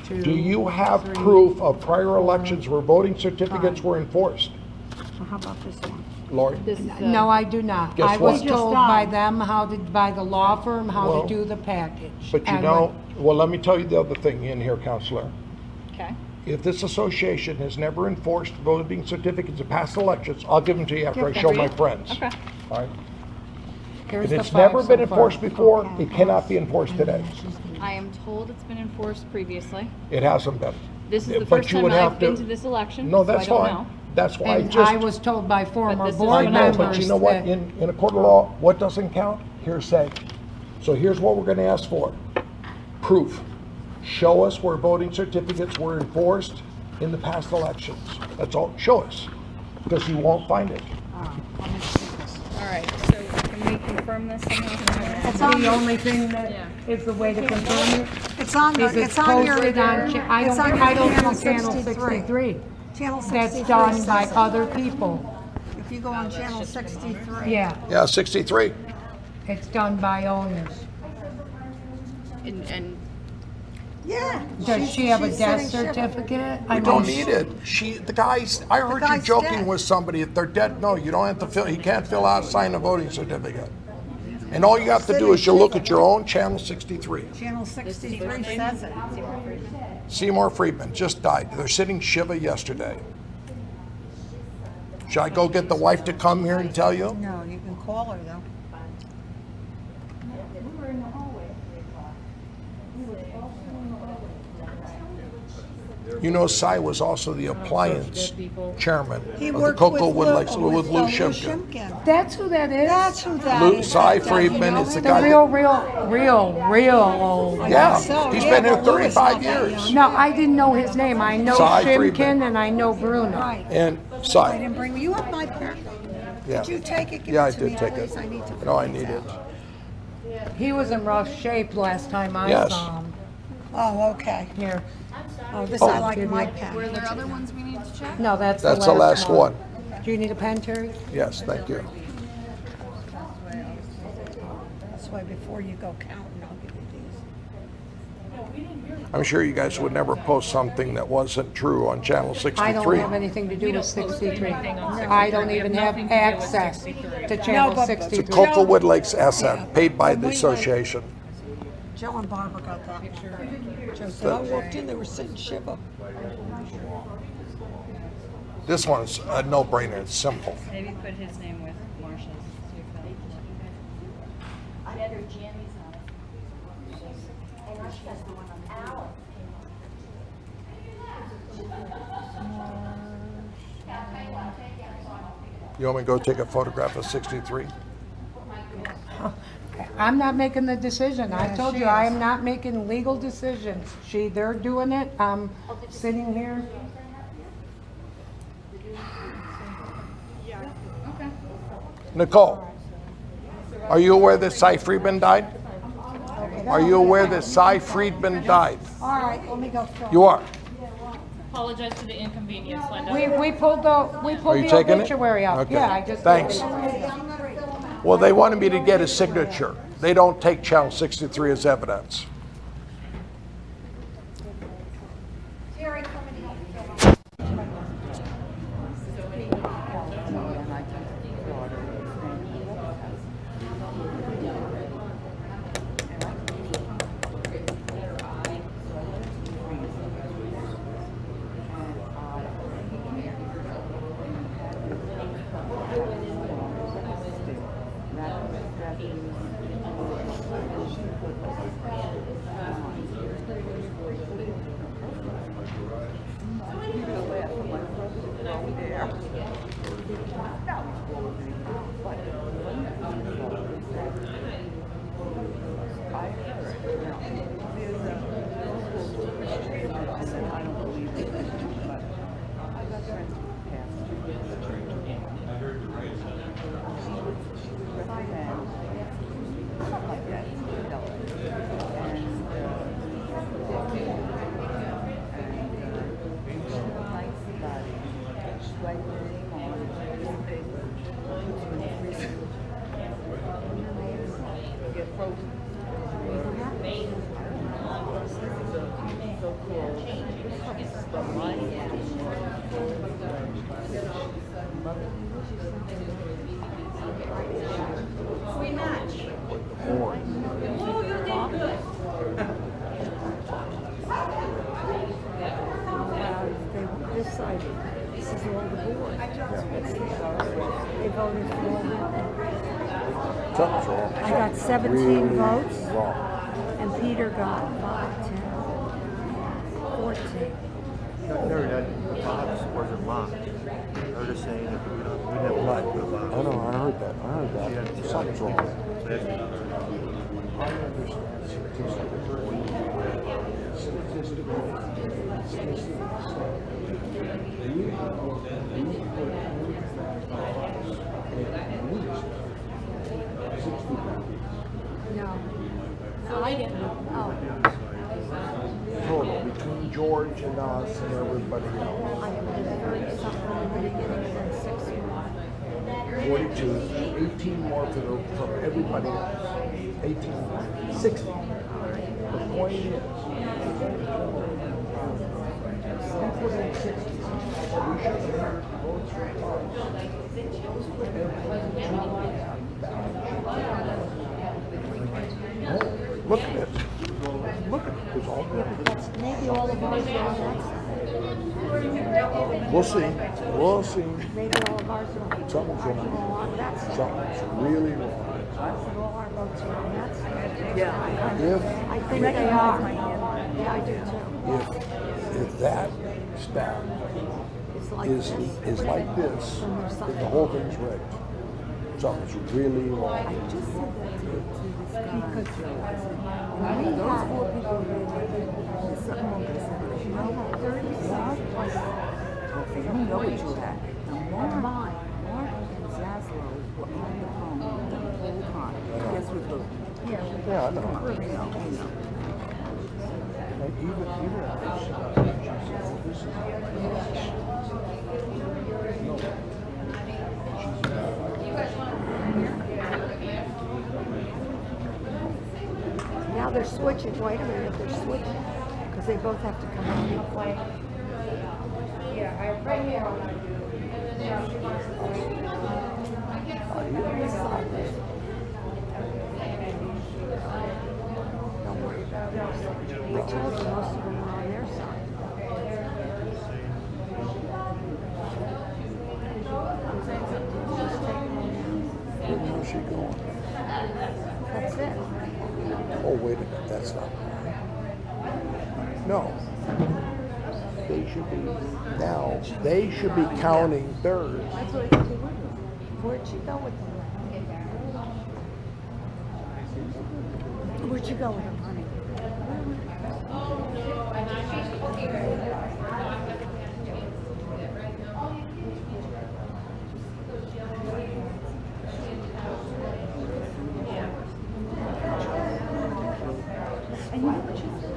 2, Do you have 3. proof of prior elections where voting certificates were enforced? Well, how about this one? Lori? This is No, I do not. Guess I was what? told by them by the law firm, how Well, to do the package. But you And know, well, let me tell you the other thing in here, Counselor. Okay. If this association has never enforced voting certificates of past elections, I'll give them to you after I show my friends. Okay. All right? here's If the it's 5 never so been far. enforced before, it cannot be enforced today. I am told it's been enforced previously. It hasn't been. This is the But first you time would have I've been to- to this election. No, so that's I don't fine. know. That's why I And just. I was told by former this is board I know, members but you know what, that- in a court of law, what doesn't count? Hearsay. So here's what we're gonna ask for. Proof. Show us where voting certificates were enforced in the past elections. That's all, show us, because you won't find it. All right. So can we confirm this somehow? It's on The your- only thing that is the way to confirm it It's on, is the- it's it's on your, posted on, I it's on your don't do channel channel 63. 63. Channel 63 That's done by says it. other people. If you go on channel 63. Yeah, Yeah, 63. it's done by owners. And Yeah. Does she have a she's death sitting shiva. certificate? We I don't mean, need it. The guys, I heard you guy's joking dead. with somebody, if they're dead, no, you don't have to fill, he can't fill out, sign a voting certificate. And all you have to do is you look at your own channel 63. Channel 63 says it. Seymour Friedman just died. They're sitting Shiva yesterday. Should I go get the wife to come here and tell you? No, you can call her though. We were in the hallway at 3 o'clock. We were all in the hallway. You know, Cy was also the appliance chairman He of the worked Cocoa with Wood Lou, Lakes with Lou Lou Shimkin. Shimkin. That's who that is? That's who that Lou, is. Cy You Friedman know is the him? The guy. real old. Yeah, so, he's yeah, been here but Lou is not 35 that years. young. No, I didn't know his name. I know Cy Friedman. Shimkin and I know Bruno. Right. And I Cy. didn't bring, you have my pen. Yeah. Did you take it? Give Yeah, it I to me, did take please. it. I need to No, I fill need these it. out. He was in rough shape last time I Yes. saw him. Oh, okay. Here. Oh, this Oh. I like my pen. Were there other ones we need to check? No, that's That's the last one. Do you need a pen, Terry? Yes, thank you. That's why before you go counting, I'll give you these. I'm sure you guys would never post something that wasn't true on Channel 63. I don't have anything to do with 63. I don't even have access to Channel but- It's a 63. Cocoa Lakes asset paid by the association. Joe and Barbara got that. Joe said, I walked in, they were sitting shiva. This one's a no-brainer. It's simple. Maybe put his name with Marshall's. I bet her jammies on it. And she has the one on the owl. You want me to go take a photograph of 63? I'm not making the decision. I Yeah, told she you, I is. am not making legal decisions. They're doing it. I'm sitting here. Nicole, are you aware that Cy Friedman died? Are you aware that Cy Friedman died? All right, let me go fill. You are. Apologize for the inconvenience, Linda. We pulled Are you the taking it? obituary out. Okay. Yeah, I just. Thanks. Well, they wanted me to get his signature. They don't take Channel 63 as evidence. Terry, come and help me fill out. We match. Oh, you did good. This side, this is all the board. They voted for it. Something's wrong. I got 17 Really votes, wrong. and Peter got 5, 10, 14. Terry, that box wasn't locked. They're just saying that we never locked the box. I know, I heard that. Something's wrong. I No. No, I didn't. Oh. Total, between George and us and everybody else. I have 30 something in the beginning and then 6 more. 42, 18 more from everybody else. 18, 60. The point is, we put in 60. We should have heard votes for Look at it. Look at it. There's all Maybe all of ours are on that side. We'll see. We'll see. Maybe all of ours are on Something's wrong. on that side. Something's really wrong. I said all our votes are on that side. If I think they are. Yeah, I do too. if that staff is like this, then the whole thing's rigged. Something's really wrong. I just said that to this guy. Because when we had 4 people voted, something wrong with this. You know, 36 plus. Okay, you know what you had. Mine, Mark and Zaslin 7 on it. And even this is Now they're switching. Wait a minute, they're switching because they both have to come out. Yeah, right now I do. Don't worry about it. I told you most of them are on their side. Where's she going? That's it. Oh, wait a minute, that's not right. No. They should be counting thirds. That's what they would. Where'd you go with them? Where'd you go with them, honey? And you know what she said?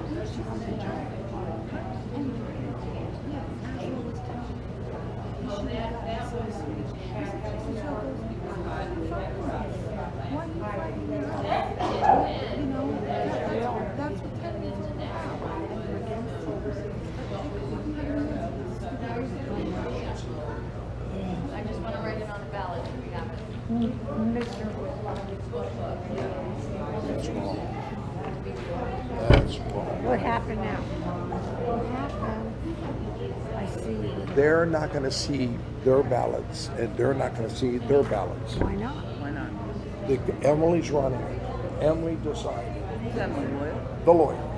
I just want to write it on the ballot if we have it. That's wrong. That's wrong. What happened now? What happened? I see. They're not going to see their ballots, and they're not going to see their ballots. Why not? Why not? Emily decided. Who's Emily, lawyer? The lawyer.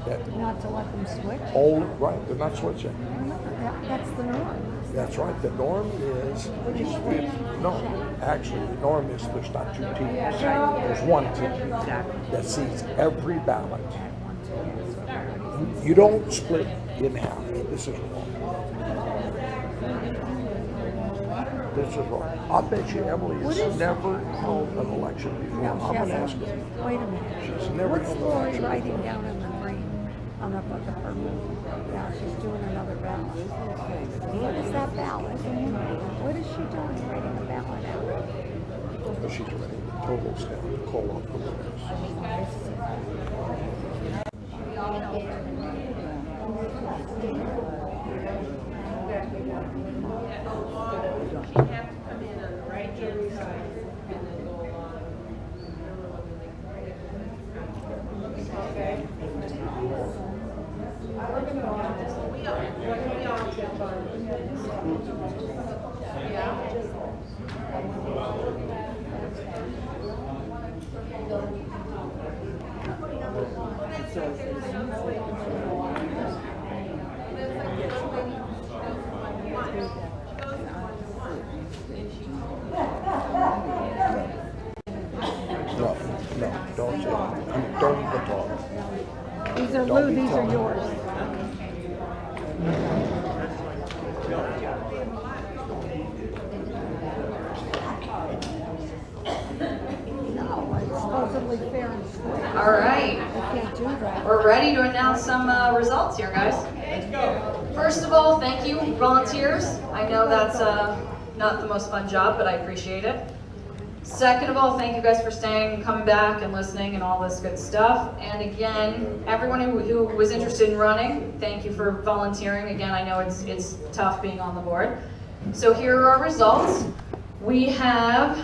That Not to let them switch? only, right, they're not switching. That's the norm. That's right. The norm is, no, actually, the norm is there's not two teams. There's one team that sees every ballot. You don't split in half. This is wrong. This is wrong. I bet you Emily has never held an election before. I'm going to ask her. Wait a minute. She's never What's held an Lori election. writing down in the green on the book of her move? Yeah, she's doing another ballot. What is that ballot? What is she doing writing a ballot out? She's writing the totals down to call off the winners. She'd have to come in on the right-hand side and then go along. Okay. No, don't say that. Don't even talk. These are Don't Lou, be these are telling. yours. No, it's supposedly fair and square. All right. They can't do that. We're ready to announce some results here, guys. First of all, thank you, volunteers. I know that's not the most fun job, but I appreciate it. Second of all, thank you guys for staying, coming back and listening and all this good stuff. And again, everyone who was interested in running, thank you for volunteering. Again, I know it's tough being on the board. So here are our results. We have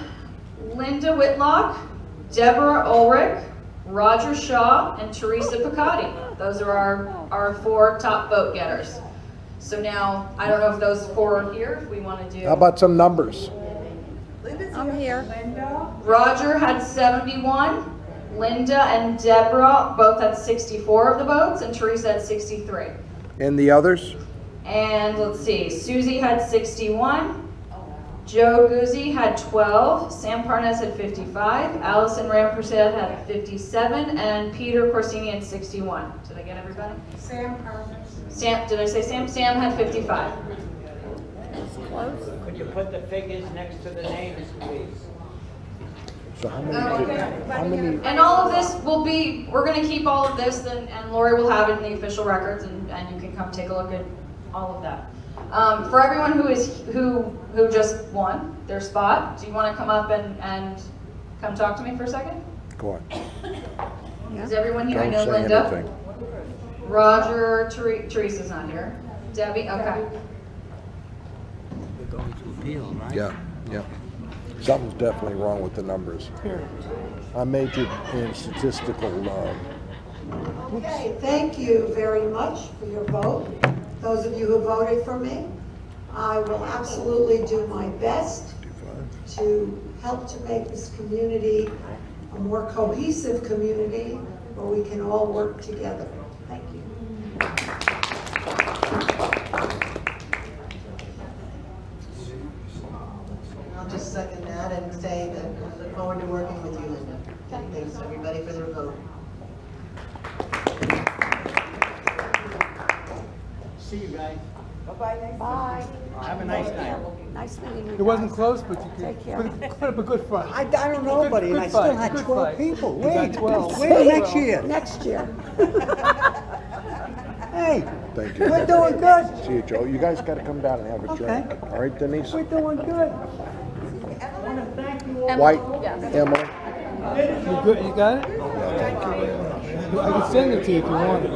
Linda Whitlock, Deborah Ulrich, Roger Shaw, and Teresa Picotti. Those are our 4 top vote getters. So now, I don't know if those 4 are here, if we want to do. How about some numbers? I'm here. Roger had 71, Linda and Deborah both had 64 of the votes, and Teresa had 63. And the others? And let's see, Susie had 61, Joe Guzzi had 12, Sam Parnes had 55, Allison Rampersad had 57, and Peter Corsini had 61. Did I get everybody? Sam Parnes. Sam, did I say Sam? Sam had 55. Could you put the figures next to the names, please? So how many? And all of this will be, we're gonna keep all of this, and Lori will have it in the official records, and you can come take a look at all of that. For everyone who just won their spot, do you wanna come up and come talk to me for a second? Go on. Is everyone here? I Don't know say Linda. anything. Roger, Teresa's not here. Debbie, okay. We're going to appeal, right? Yeah. Something's definitely wrong with the numbers. I majored in statistical. Okay, thank you very much for your vote. Those of you who voted for me, I will absolutely do my best to help to make this community a more cohesive community where we can all work together. Thank you. I'll just second that and say that I look forward to working with you, Linda. Thanks everybody for their vote. See you guys. Bye-bye. Bye. Have a nice night. Nice meeting you. It wasn't guys. close, but you Take care. put up a good fight. I don't know nobody, and I still had 12 people. You got Wait, 12. wait till next year. Next year. Hey, Thank you. we're doing good. See you, Joe. You guys got to come down and have a drink. All right, Denise? We're doing good. White, Emily. You good? You got it? Yeah, thank you very much. I can send it to you if you want it.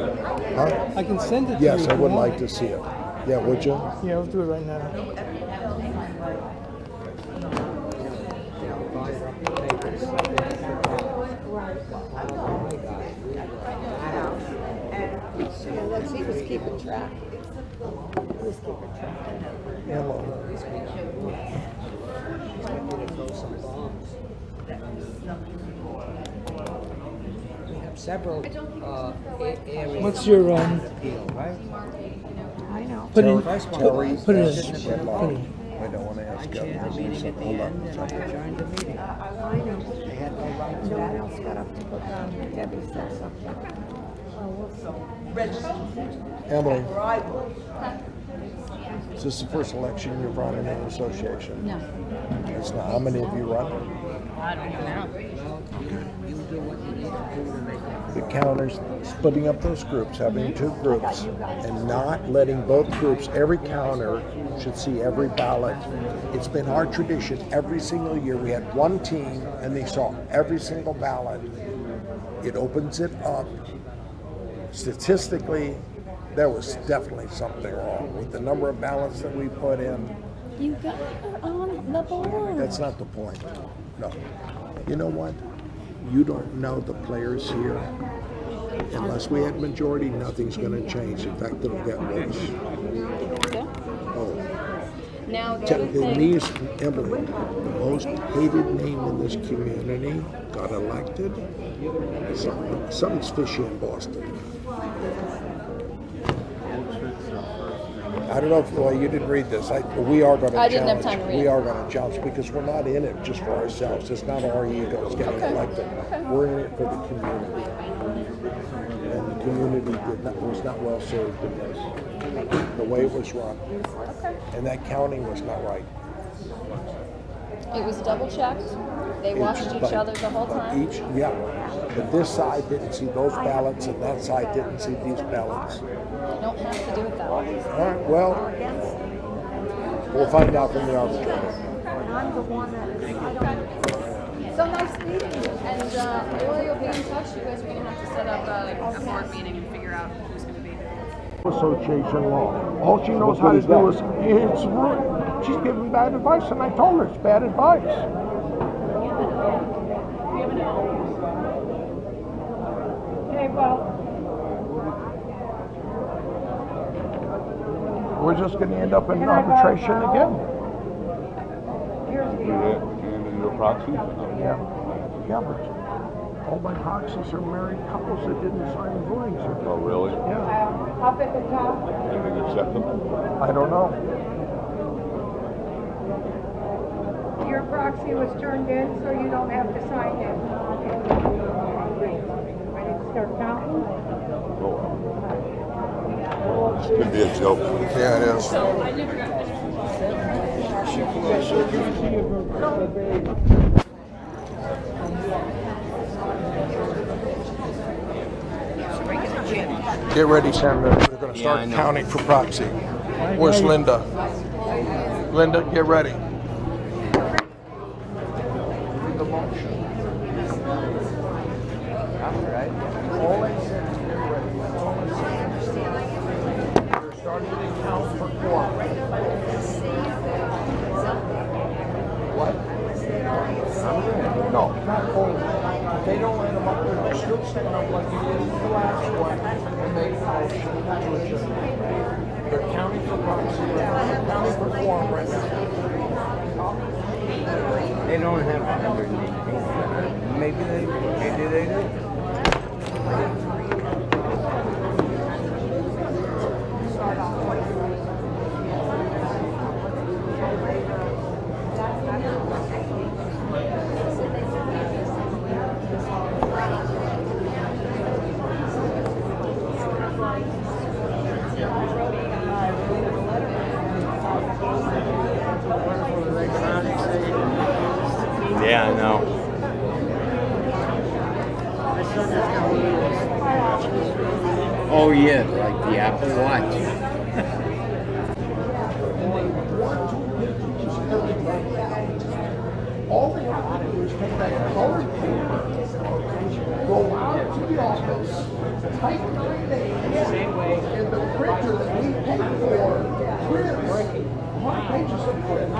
Huh? I can send it to you. Yes, if I you would want like it. to see it. Yeah, would you? Yeah, let's do it right now. Yeah, let's see who's keeping track. Who's keeping track? We have several areas. What's your appeal, right? I know. Put in. First one Put was in. Put in. I don't want to ask you. Meeting at the end, and I adjourned the meeting. I know. They had no right to No one that. else got up to put down. Debbie said something. Emily, is this the first election you've run in an association? No. It's not. How many have you run? I don't even know. You do what you need to do to make that. The counters, splitting up those groups, having two groups, and not letting both groups, every counter should see every ballot. It's been our tradition every single year. We had one team and they saw every single ballot. It opens it up. Statistically, there was definitely something wrong with the number of ballots that we put in. You guys are on the board. That's not the point. No. You know what? You don't know the players here. Unless we had majority, nothing's going to change. In fact, it'll get worse. Oh. Now the other thing. Denise, Emily, the most hated name in this community, got elected. Something's fishy in Boston. I don't know if you didn't read this. We are going to challenge. I didn't have time to read it. We are going to challenge because we're not in it just for ourselves. It's not our egos getting elected. We're in it for the community. And the community was not well served in this. The way it was run. And that counting was not right. It was double checked. They watched each other the whole time. But this side didn't see those ballots and that side didn't see these ballots. You don't have to do it that way. All right, well, we'll find out from the arbitrator. I'm the one that is, I don't. So nice meeting you. And Lori will be in touch. You guys are going to have to set up a board meeting and figure out who's going to be there. Association law. All she knows how to do is, it's rude. She's giving bad advice, and I told her it's bad advice. Okay, well, We're just going to end up in arbitration again. here's the And your proxy? Yeah, but all my proxies are married couples that didn't sign voting certificates. Oh, really? Yeah. up at the top. Did you accept them? I don't know. Your proxy was turned in, so you don't have to sign it. Ready to start counting? This could be a joke. Yeah, it is. I never got Get ready, Senator. We're going to Yeah, I start know. counting for proxy. Where's Linda? Linda, get ready. The motion. All right. All I said is get ready. That's all I said. You're starting to count for quorum. What? No, not only. They don't let them up there. They'll still stand up like you did the last one and make a motion to adjourn. They're counting for proxy. They're counting for quorum right now. They don't have 118. Maybe they do. Yeah, I know. Oh yeah, like the Apple Watch. All they have to do is take that colored paper, go out to the office, type their name, and the printer that we pay for prints 100 pages of print.